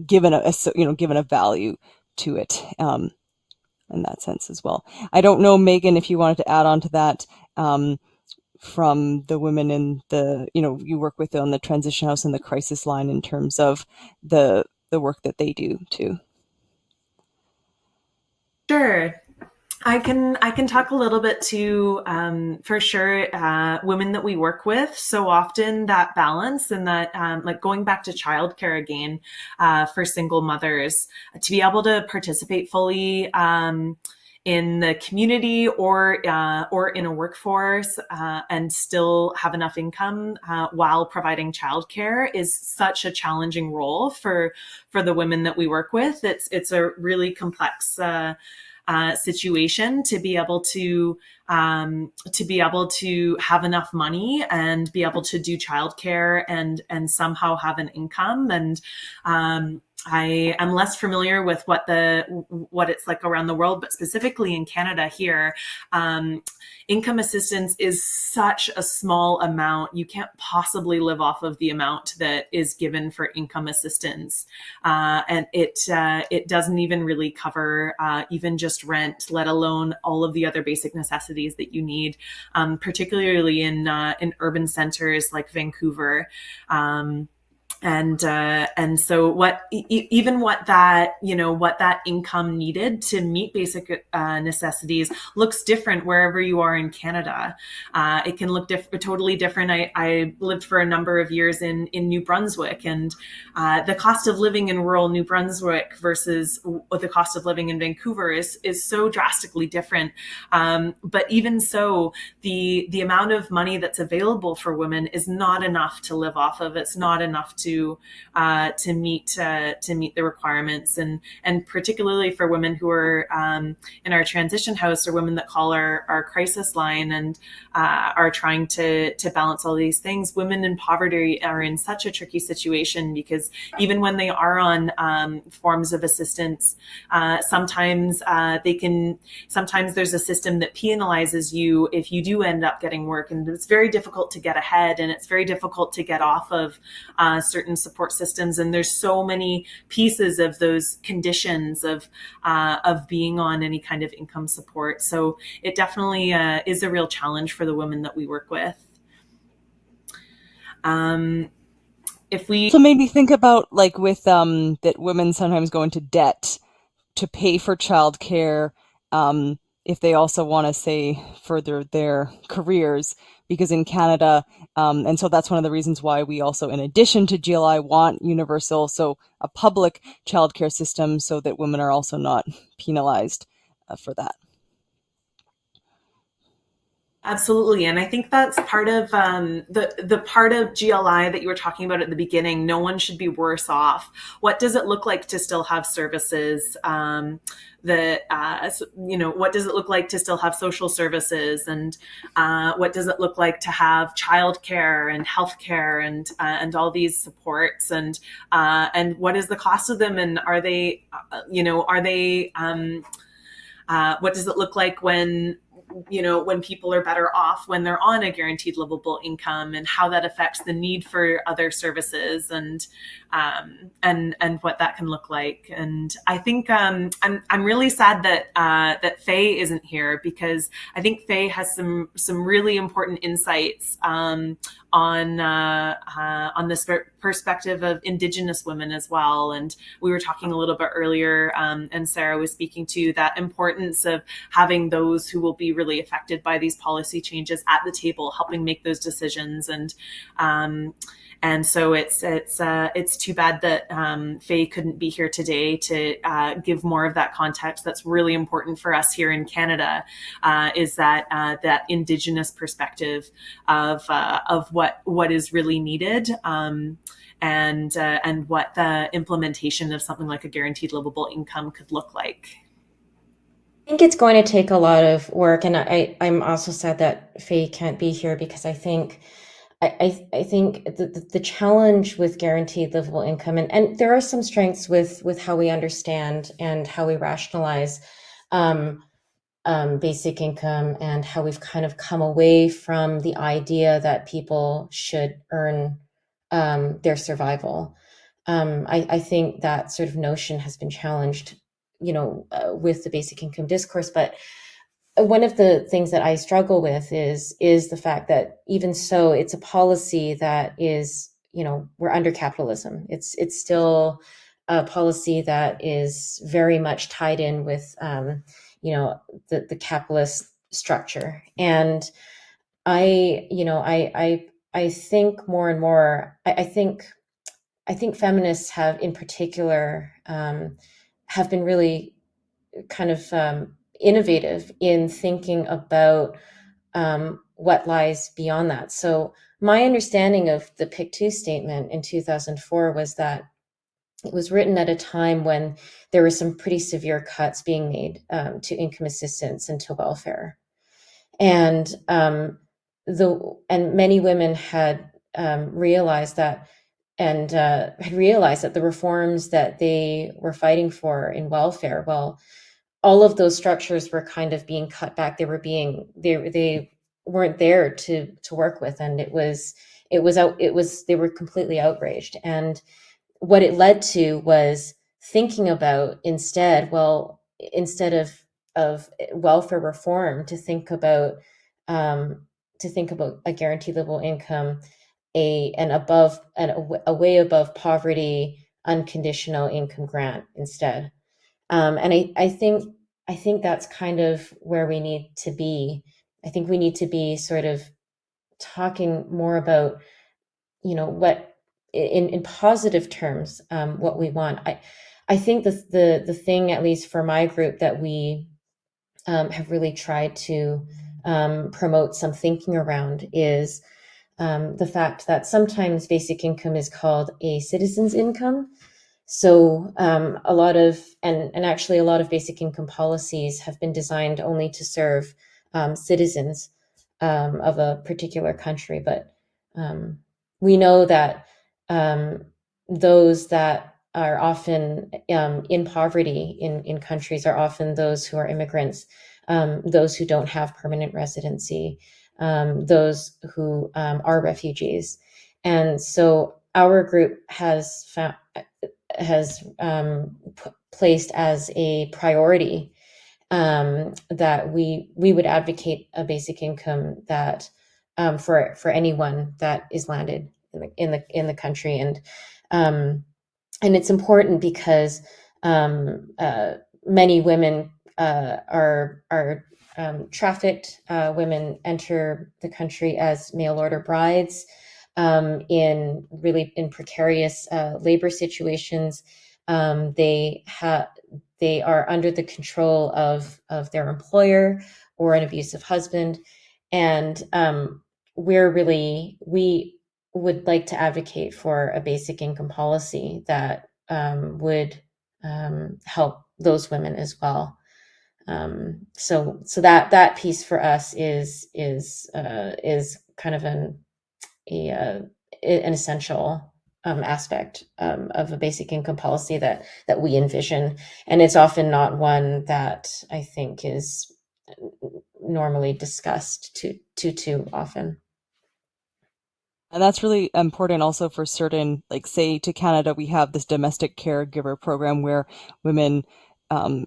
given a value to it in that sense as well. I don't know, Megan, if you wanted to add on to that, from the women in the, you work with on the transition house and the crisis line, in terms of the work that they do too.
Sure. I can talk a little bit to, for sure, women that we work with. So often that balance, and that, like going back to childcare again, for single mothers, to be able to participate fully in the community or in a workforce, and still have enough income while providing childcare, is such a challenging role for the women that we work with. It's a really complex situation to be able to have enough money and be able to do childcare and somehow have an income. And I am less familiar with what it's like around the world, but specifically in Canada here, income assistance is such a small amount. You can't possibly live off of the amount that is given for income assistance, and it doesn't even really cover even just rent, let alone all of the other basic necessities that you need, particularly in urban centers like Vancouver. And so even what that income needed to meet basic necessities looks different wherever you are in Canada. It can look totally different. I lived for a number of years in New Brunswick, and the cost of living in rural New Brunswick versus the cost of living in Vancouver is so drastically different. But even so, the amount of money that's available for women is not enough to live off of. It's not enough to meet the requirements, and particularly for women who are in our transition house, or women that call our crisis line and are trying to balance all these things. Women in poverty are in such a tricky situation, because even when they are on forms of assistance, sometimes there's a system that penalizes you if you do end up getting work, and it's very difficult to get ahead, and it's very difficult to get off of certain support systems. And there's so many pieces of those conditions of being on any kind of income support. So it definitely is a real challenge for the women that we work with. If we
So made me think about, like, with that women sometimes go into debt to pay for childcare, if they also want to, say, further their careers, because in Canada, and so that's one of the reasons why we also, in addition to GLI, want universal, so a public childcare system, so that women are also not penalized for that.
Absolutely. And I think that's part of the part of GLI that you were talking about at the beginning. No one should be worse off. What does it look like to still have services? What does it look like to still have social services? And what does it look like to have childcare and healthcare and all these supports? And what is the cost of them? And are they, what does it look like when people are better off when they're on a guaranteed livable income, and how that affects the need for other services, and what that can look like. And I think I'm really sad that Fay isn't here, because I think Fay has some really important insights on this perspective of Indigenous women as well. And we were talking a little bit earlier, and Sarah was speaking to that importance of having those who will be really affected by these policy changes at the table, helping make those decisions. And so it's too bad that Fay couldn't be here today to give more of that context. That's really important for us here in Canada, is that Indigenous perspective of what is really needed, and what the implementation of something like a guaranteed livable income could look like.
I think it's going to take a lot of work, and I'm also sad that Fay can't be here, because I think the challenge with guaranteed livable income, and there are some strengths with how we understand and how we rationalize basic income, and how we've kind of come away from the idea that people should earn their survival. I think that sort of notion has been challenged, with the basic income discourse. But one of the things that I struggle with is the fact that even so, it's a policy that is, we're under capitalism. It's still a policy that is very much tied in with, the capitalist structure. And I think more and more, I think feminists have, in particular, have been really kind of innovative in thinking about what lies beyond that. So my understanding of the PIC2 statement in 2004 was that it was written at a time when there were some pretty severe cuts being made to income assistance and to welfare. And many women had realized that had realized that the reforms that they were fighting for in welfare, well, all of those structures were kind of being cut back. They weren't there to work with, and they were completely outraged. And what it led to was thinking about instead of welfare reform, um, to think about a guaranteed livable income, a way above poverty unconditional income grant instead. And I think that's kind of where we need to be. I think we need to be sort of talking more about, what in positive terms, what we want. I think the thing, at least for my group, that we have really tried to promote some thinking around is the fact that sometimes basic income is called a citizen's income. So actually a lot of basic income policies have been designed only to serve citizens of a particular country. But we know that those that are often in poverty in countries are often those who are immigrants, those who don't have permanent residency, those who are refugees. And so our group has placed as a priority that we would advocate a basic income that for anyone that is landed in the country. And it's important because many women are trafficked. Women enter the country as mail order brides in precarious labor situations. They are under the control of their employer or an abusive husband, and we would like to advocate for a basic income policy that would help those women as well. So that piece for us is kind of an essential aspect of a basic income policy that we envision, and it's often not one that I think is normally discussed too often.
And that's really important also for certain, like say to Canada, we have this domestic caregiver program where women,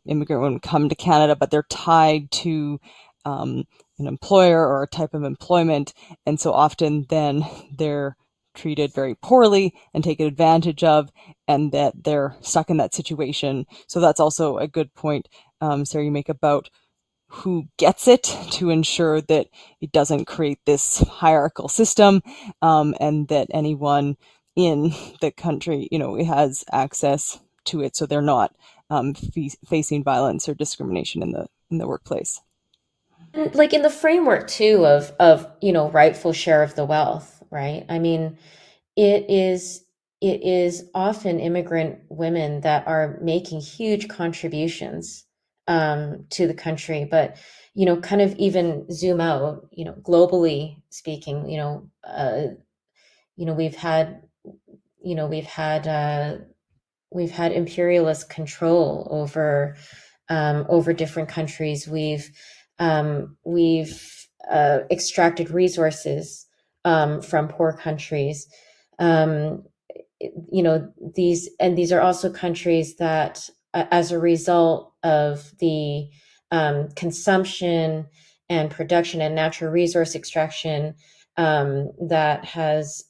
immigrant women come to Canada, but they're tied to an employer or a type of employment. And so often then they're treated very poorly and taken advantage of, and that they're stuck in that situation. So that's also a good point, Sarah, you make about who gets it, to ensure that it doesn't create this hierarchical system, and that anyone in the country, has access to it, so they're not facing violence or discrimination in the workplace.
And like in the framework too of rightful share of the wealth, right? I mean, it is it is often immigrant women that are making huge contributions to the country. But kind of even zoom out, globally speaking, you know we've had you know we've had imperialist control over different countries. We've extracted resources from poor countries. Um, these are also countries that, as a result of the consumption and production and natural resource extraction that has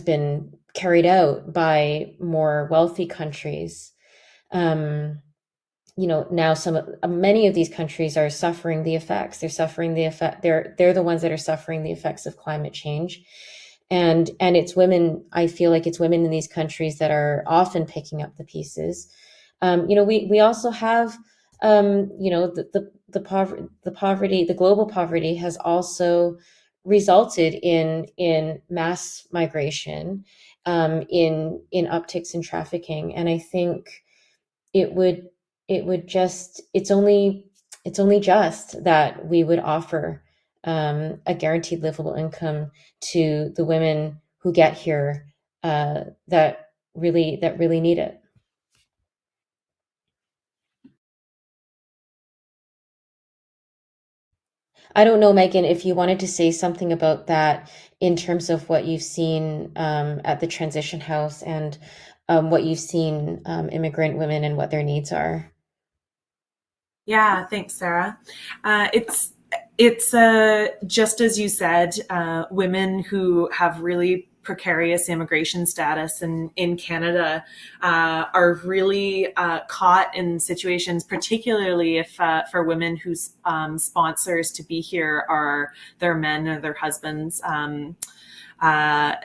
been carried out by more wealthy countries. Now many of these countries are suffering the effects. They're the ones that are suffering the effects of climate change. And it's women, I feel like it's women in these countries that are often picking up the pieces. We also have, the global poverty has also resulted in mass migration, in upticks in trafficking. And I think it would it's only just that we would offer a guaranteed livable income to the women who get here that really need it. I don't know, Megan, if you wanted to say something about that in terms of what you've seen at the transition house and what you've seen immigrant women and what their needs are.
Yeah, thanks, Sarah. It's just as you said, women who have really precarious immigration status in Canada are really caught in situations, particularly if for women whose sponsors to be here are their men or their husbands. Uh,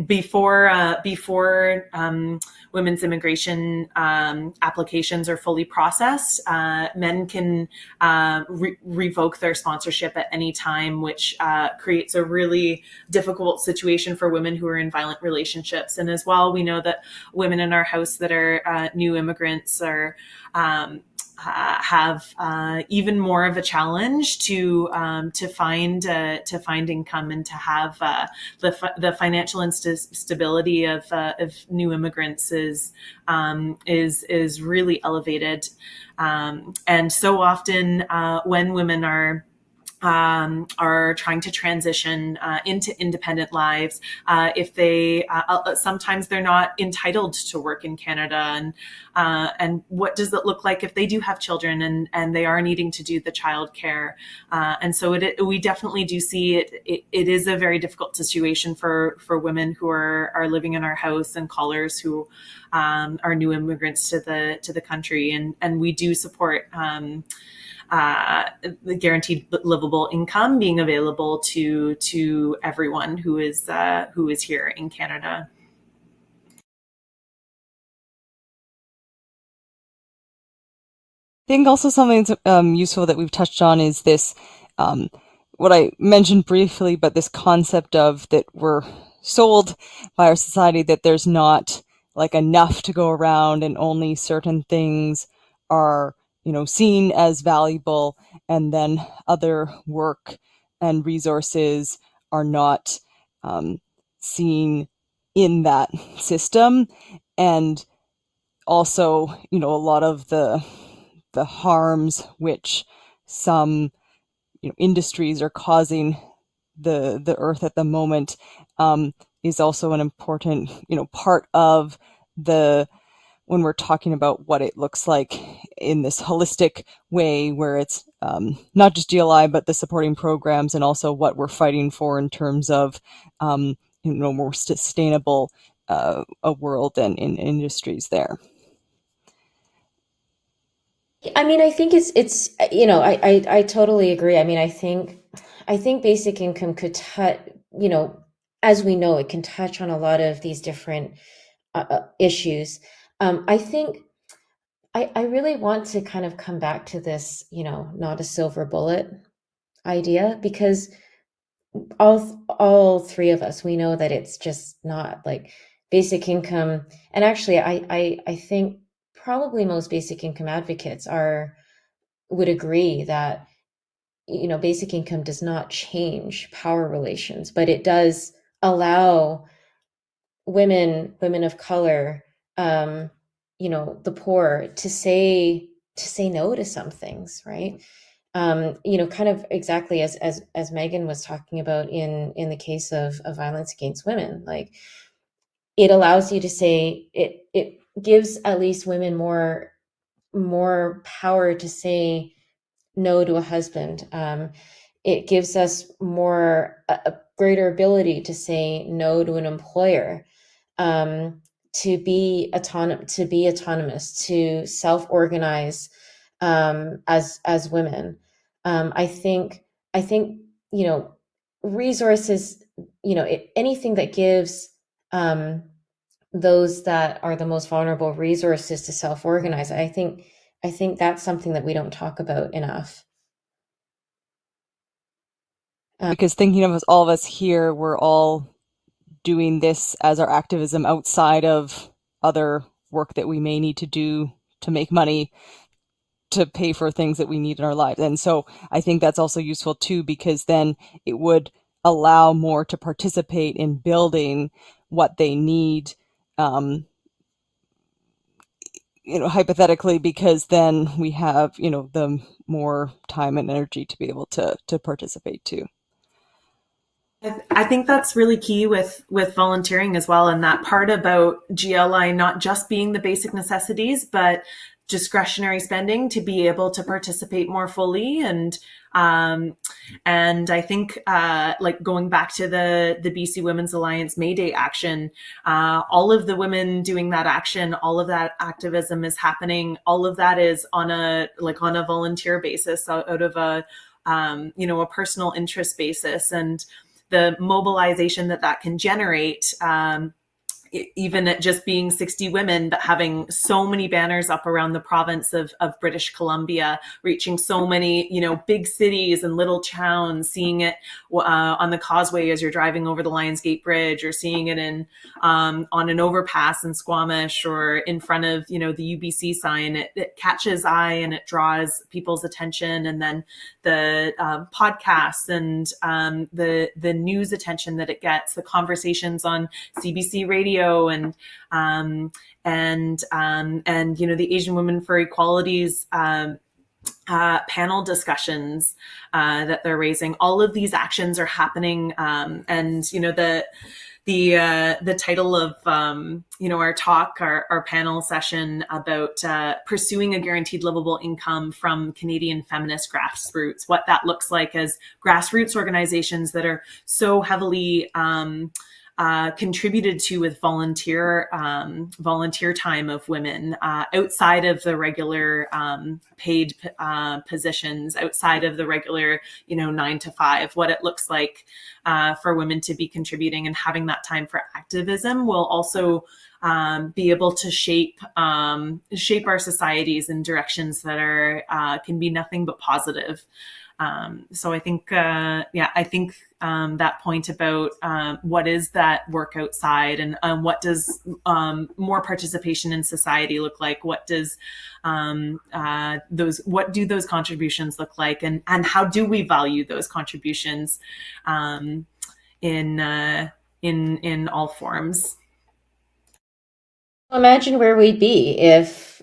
before women's immigration applications are fully processed, men can revoke their sponsorship at any time, which creates a really difficult situation for women who are in violent relationships. And as well, we know that women in our house that are new immigrants are have even more of a challenge to find income and to have the financial instability of new immigrants is really elevated, and so often when women are trying to transition into independent lives. If they sometimes they're not entitled to work in Canada, and what does it look like if they do have children and they are needing to do the childcare? And so we definitely do see it is a very difficult situation for women who are living in our house and callers who are new immigrants to the country, and we do support the guaranteed livable income being available to everyone who is here in Canada.
I think also something that's useful that we've touched on is this, what I mentioned briefly, but this concept of that we're sold by our society that there's not like enough to go around and only certain things are, seen as valuable, and then other work and resources are not seen in that system. And also, a lot of the harms which some industries are causing the earth at the moment is also an important part of the when we're talking about what it looks like in this holistic way, where it's not just GLI but the supporting programs, and also what we're fighting for in terms of more sustainable a world and in industries there.
I mean, I think it's I totally agree. I mean, I think basic income could touch, as we know, it can touch on a lot of these different issues. I think I really want to kind of come back to this, not a silver bullet idea, because all three of us, we know that it's just not like basic income. And actually, I think probably most basic income advocates would agree that basic income does not change power relations, but it does allow women of color, the poor, to say no to some things, right? Kind of exactly as Megan was talking about in the case of violence against women. Like, it allows you to say, it gives at least women more power to say no to a husband. It gives us a greater ability to say no to an employer, to be autonomous, to self-organize as women. I think resources, anything that gives those that are the most vulnerable resources to self-organize. I think that's something that we don't talk about enough.
Because thinking of all of us here, we're all doing this as our activism outside of other work that we may need to do to make money. to pay for things that we need in our lives. And so I think that's also useful too, because then it would allow more to participate in building what they need, hypothetically, because then we have, the more time and energy to be able to participate too.
I think that's really key with volunteering as well, and that part about GLI not just being the basic necessities, but discretionary spending to be able to participate more fully. And I think like going back to the BC Women's Alliance May Day action, all of the women doing that action, all of that activism is happening. All of that is on a volunteer basis, out of a a personal interest basis, and the mobilization that can generate, even at just being 60 women, but having so many banners up around the province of British Columbia, reaching so many, big cities and little towns, seeing it on the causeway as you're driving over the Lions Gate Bridge, or seeing it on an overpass in Squamish, or in front of, the UBC sign. It catches eye and it draws people's attention. And then the podcasts and the news attention that it gets, the conversations on CBC radio, and the Asian Women for Equality's panel discussions that they're raising. All of these actions are happening, and the title of our talk, our panel session about pursuing a guaranteed livable income from Canadian Feminist Grassroots, what that looks like as grassroots organizations that are so heavily contributed to with volunteer time of women outside of the regular paid positions, outside of the regular 9 to 5. What it looks like for women to be contributing and having that time for activism will also be able to shape our societies in directions that are can be nothing but positive. So I think, that point about what is that work outside, and what does more participation in society look like? What does what do those contributions look like, and how do we value those contributions in all forms?
Imagine where we'd be if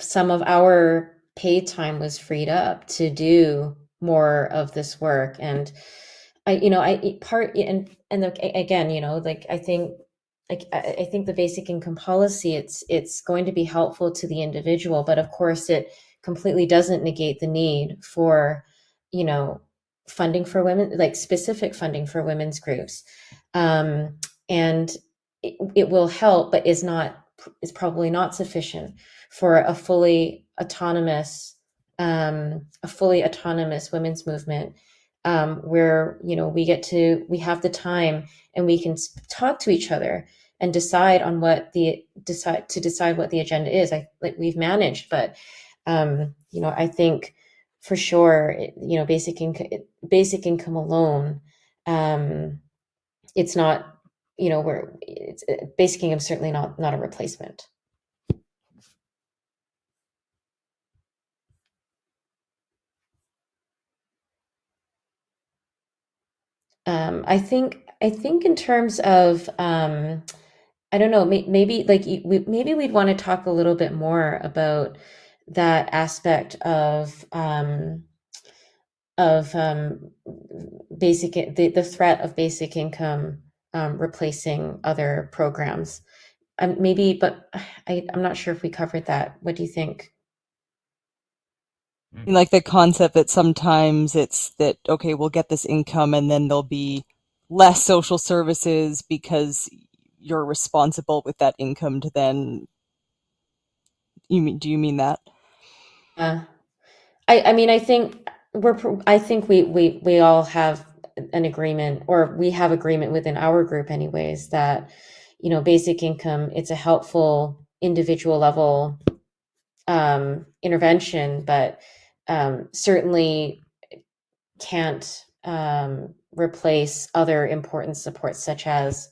some of our paid time was freed up to do more of this work. And again, I think the basic income policy, it's going to be helpful to the individual, but of course it completely doesn't negate the need for, funding for women, like specific funding for women's groups. And it will help, but is probably not sufficient for a fully autonomous women's movement, where we have the time and we can talk to each other and decide what the agenda is. We've managed, but I think for sure, basic income alone, it's not, basic income is certainly not a replacement. I think in terms of, I don't know, maybe maybe we'd want to talk a little bit more about that aspect of the threat of basic income replacing other programs. Maybe, but I'm not sure if we covered that. What do you think?
Like the concept that sometimes it's that, okay, we'll get this income and then there'll be less social services because you're responsible with that income to then. Do you mean that?
I mean, I think we all have an agreement, or we have agreement within our group anyways, that, basic income, it's a helpful individual level intervention, but certainly can't replace other important supports, such as,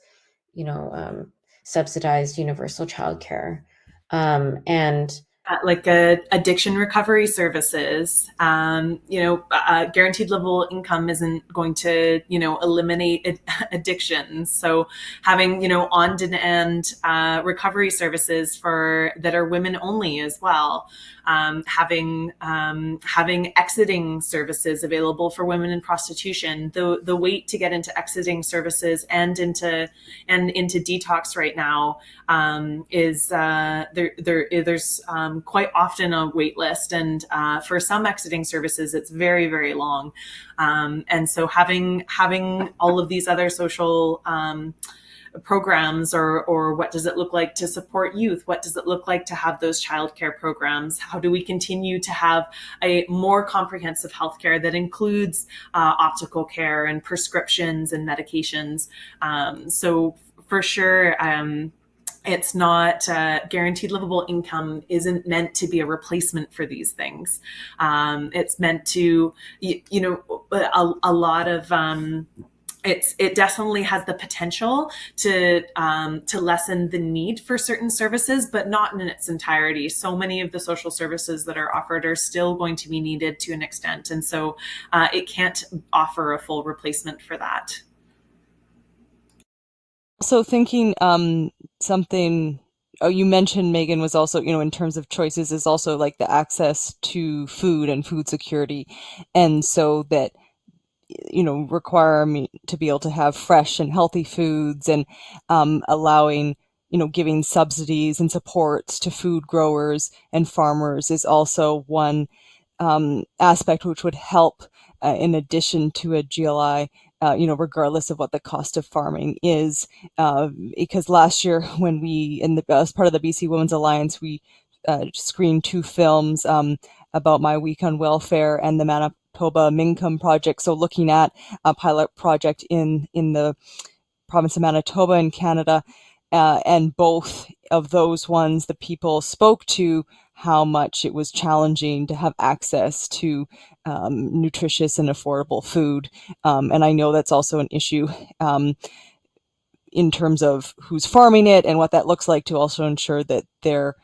subsidized universal childcare. And
like addiction recovery services. Guaranteed livable income isn't going to, eliminate addictions. So having, on-demand recovery services that are women only as well. Having exiting services available for women in prostitution. The wait to get into exiting services and into detox right now is there's quite often a wait list, and for some exiting services, it's very, very long. And so having all of these other social programs, or what does it look like to support youth? What does it look like to have those childcare programs? How do we continue to have a more comprehensive healthcare that includes optical care and prescriptions and medications? So for sure, it's not guaranteed livable income isn't meant to be a replacement for these things. It's meant to, a lot of it definitely has the potential to lessen the need for certain services, but not in its entirety. So many of the social services that are offered are still going to be needed to an extent, and so it can't offer a full replacement for that.
So thinking something you mentioned, Megan, was also, in terms of choices, is also like the access to food and food security. And so that, require me to be able to have fresh and healthy foods, and allowing, giving subsidies and supports to food growers and farmers is also one aspect which would help in addition to a GLI, regardless of what the cost of farming is. Because last year, when as part of the BC Women's Alliance, we screened 2 films about my week on welfare and the Manitoba Mincome Project. So looking at a pilot project in the province of Manitoba in Canada, and both of those ones, the people spoke to how much it was challenging to have access to nutritious and affordable food. And I know that's also an issue in terms of who's farming it and what that looks like, to also ensure that they're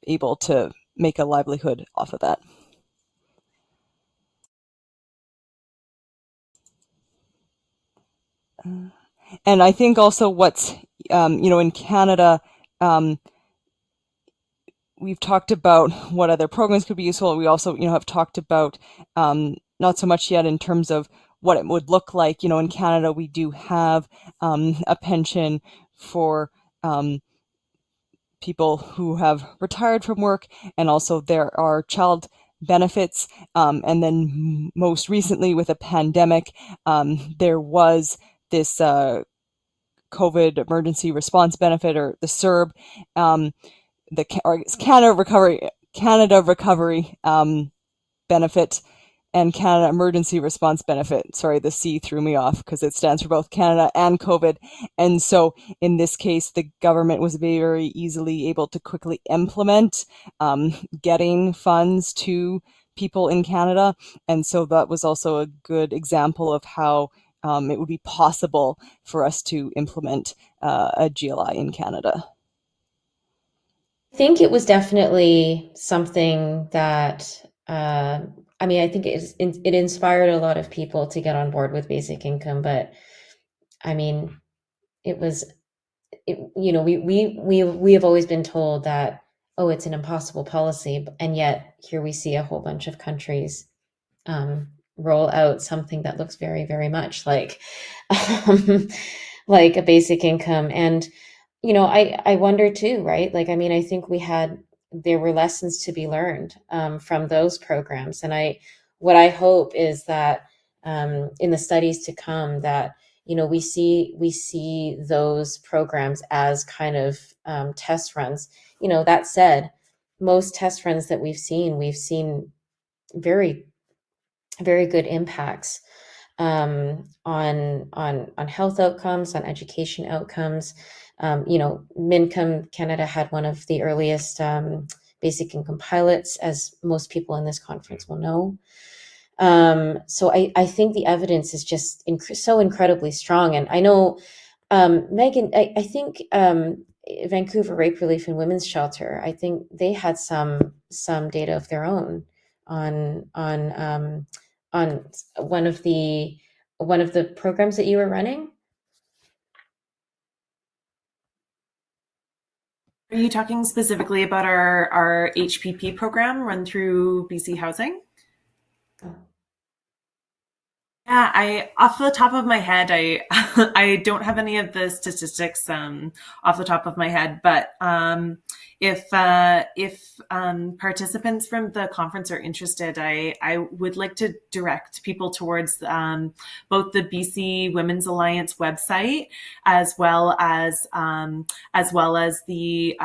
able to make a livelihood off of that. And I think also what's, in Canada, we've talked about what other programs could be useful. We also, have talked about, not so much yet in terms of what it would look like. In Canada, we do have a pension for people who have retired from work, and also there are child benefits. And then most recently, with a pandemic, there was this COVID emergency response benefit, or the CERB, Canada Recovery benefit, and Canada Emergency Response Benefit. Sorry, the C threw me off because it stands for both Canada and COVID. And so in this case, the government was very easily able to quickly implement getting funds to people in Canada. And so that was also a good example of how it would be possible for us to implement a GLI in Canada.
I think it was definitely something that, I think it inspired a lot of people to get on board with basic income, but I mean, it was, we have always been told that, oh, it's an impossible policy, and yet here we see a whole bunch of countries roll out something that looks very, very much like like a basic income. And I wonder too, right? I think there were lessons to be learned from those programs. And what I hope is that in the studies to come, that we see those programs as kind of test runs. That said, most test runs that we've seen very, very good impacts on health outcomes, on education outcomes. Mincome Canada had one of the earliest basic income pilots, as most people in this conference will know. So I think the evidence is just so incredibly strong. And I know, Megan, I think Vancouver Rape Relief and Women's Shelter, I think they had some data of their own on one of the programs that you were running.
Are you talking specifically about our HPP program run through BC Housing? Yeah, off the top of my head, I I don't have any of the statistics off the top of my head, but if participants from the conference are interested, I would like to direct people towards both the BC Women's Alliance website as well as the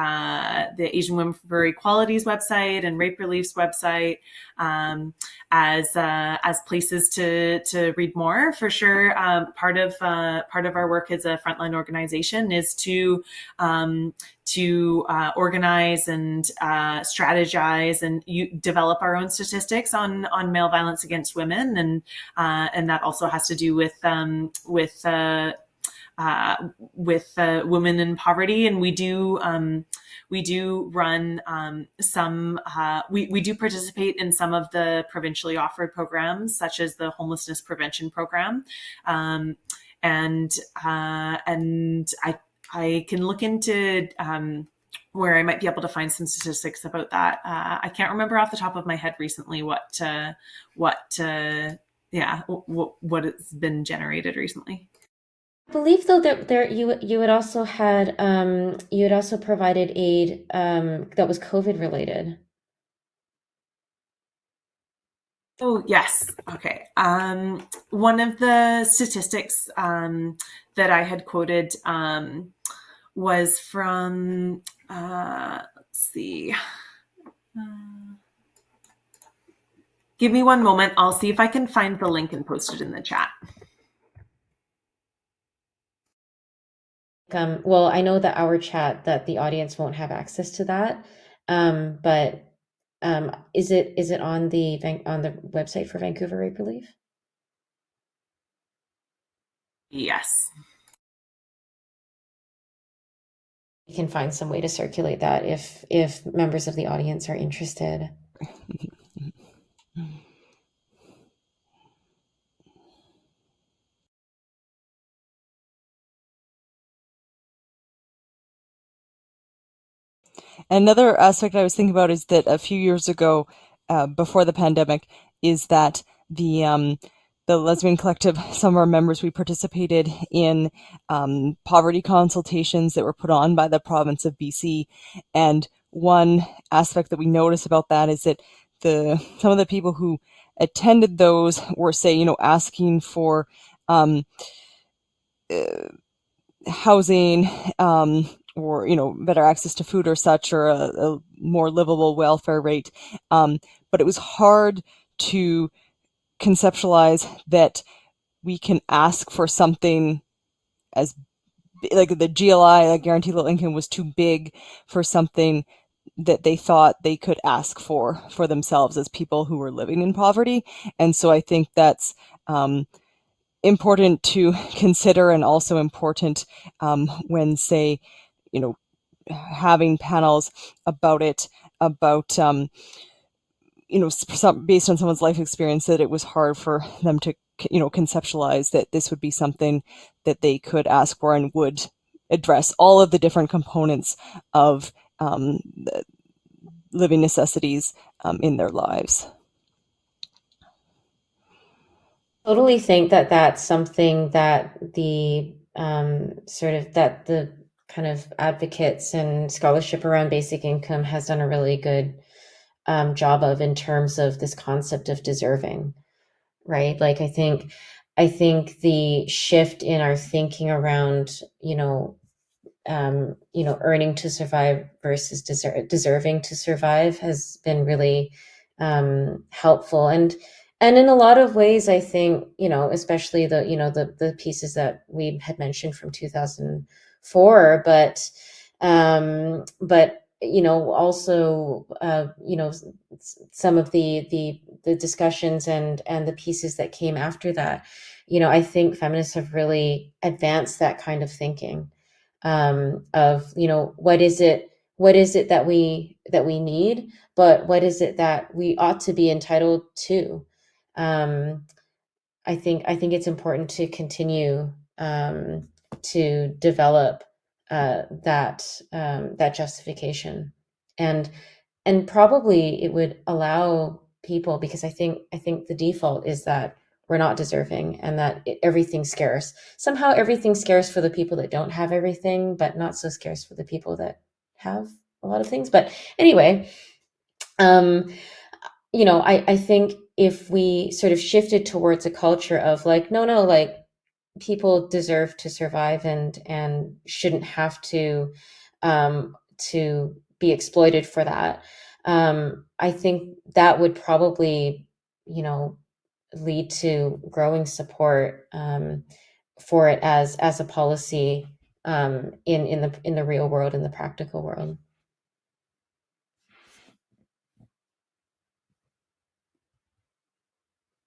Asian Women for Equality's website and Rape Relief's website. As places to read more. For sure, part of our work as a frontline organization is to organize and strategize and develop our own statistics on male violence against women, and that also has to do with women in poverty, and we do run we do participate in some of the provincially offered programs, such as the homelessness prevention program, and I can look into where I might be able to find some statistics about that. I can't remember off the top of my head recently what has been generated recently.
I believe though that you had also had you had also provided aid that was COVID related.
Oh, yes. Okay. One of the statistics that I had quoted was from, let's see. Give me one moment. I'll see if I can find the link and post it in the chat.
Well, I know that our chat, that the audience won't have access to that, but is it on the website for Vancouver Rape Relief?
Yes.
We can find some way to circulate that if members of the audience are interested.
Another aspect I was thinking about is that a few years ago, before the pandemic, is that the Lesbian Collective, some of our members, we participated in poverty consultations that were put on by the province of BC. And one aspect that we noticed about that is that some of the people who attended those were, say, asking for housing, or better access to food or such, or a more livable welfare rate, but it was hard to conceptualize that we can ask for something as like the GLI, like Guaranteed Liveable Income, was too big for something that they thought they could ask for themselves as people who were living in poverty. And so I think that's important to consider, and also important when, say, having panels about it, about based on someone's life experience, that it was hard for them to conceptualize that this would be something that they could ask for and would address all of the different components of the living necessities in their lives.
Totally think that that's something that the that the kind of advocates and scholarship around basic income has done a really good job of, in terms of this concept of deserving, right? Like I think the shift in our thinking around earning to survive versus deserving to survive has been really helpful. And in a lot of ways, I think, especially the pieces that we had mentioned from 2004, but also, some of the discussions and the pieces that came after that, I think feminists have really advanced that kind of thinking. of, what is it that we need, but what is it that we ought to be entitled to. I think it's important to continue to develop that justification, and probably it would allow people, because I think the default is that we're not deserving, and that everything's scarce. Somehow everything's scarce for the people that don't have everything, but not so scarce for the people that have a lot of things. But anyway, um, I think if we sort of shifted towards a culture of like, no, like people deserve to survive and shouldn't have to be exploited for that. I think that would probably, lead to growing support for it as a policy in the real world, in the practical world.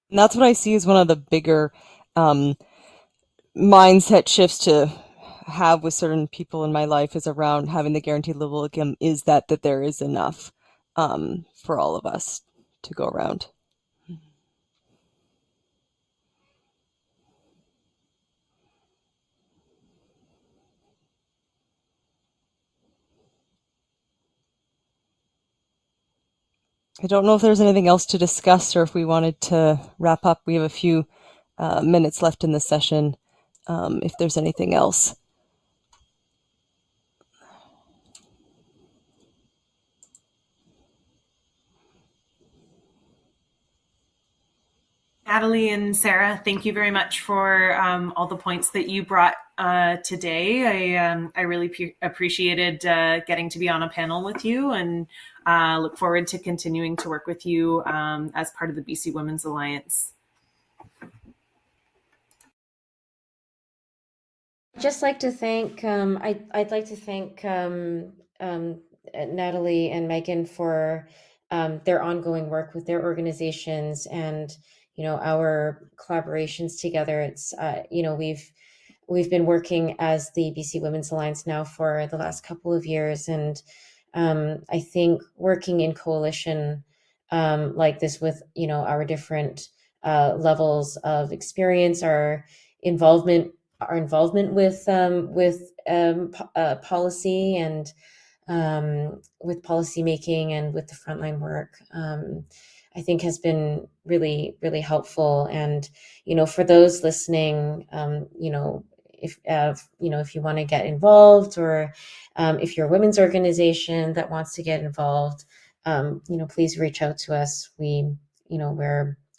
And that's what I see as one of the bigger mindset shifts to have with certain people in my life is around having the guaranteed livable income, is that there is enough for all of us to go around. I don't know if there's anything else to discuss or if we wanted to wrap up. We have a few minutes left in the session. If there's anything else.
Natalie and Sarah, thank you very much for all the points that you brought today. I really appreciated getting to be on a panel with you, and look forward to continuing to work with you as part of the BC Women's Alliance.
Just like to thank I'd like to thank Natalie and Megan for their ongoing work with their organizations, and our collaborations together. It's we've been working as the BC Women's Alliance now for the last couple of years, and I think working in coalition like this with our different levels of experience, our involvement with policy, and with policy making, and with the frontline work, I think has been really, really helpful. And for those listening, if you want to get involved, or if you're a women's organization that wants to get involved, please reach out to us. We're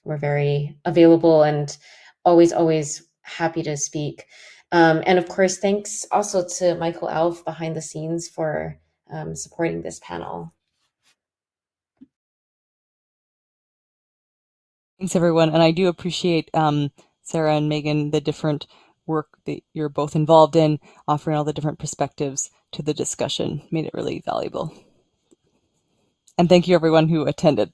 very available, and always happy to speak. And of course, thanks also to Michael Alf behind the scenes for supporting this panel.
Thanks, everyone. And I do appreciate Sarah and Megan, the different work that you're both involved in, offering all the different perspectives to the discussion. Made it really valuable. And thank you, everyone who attended.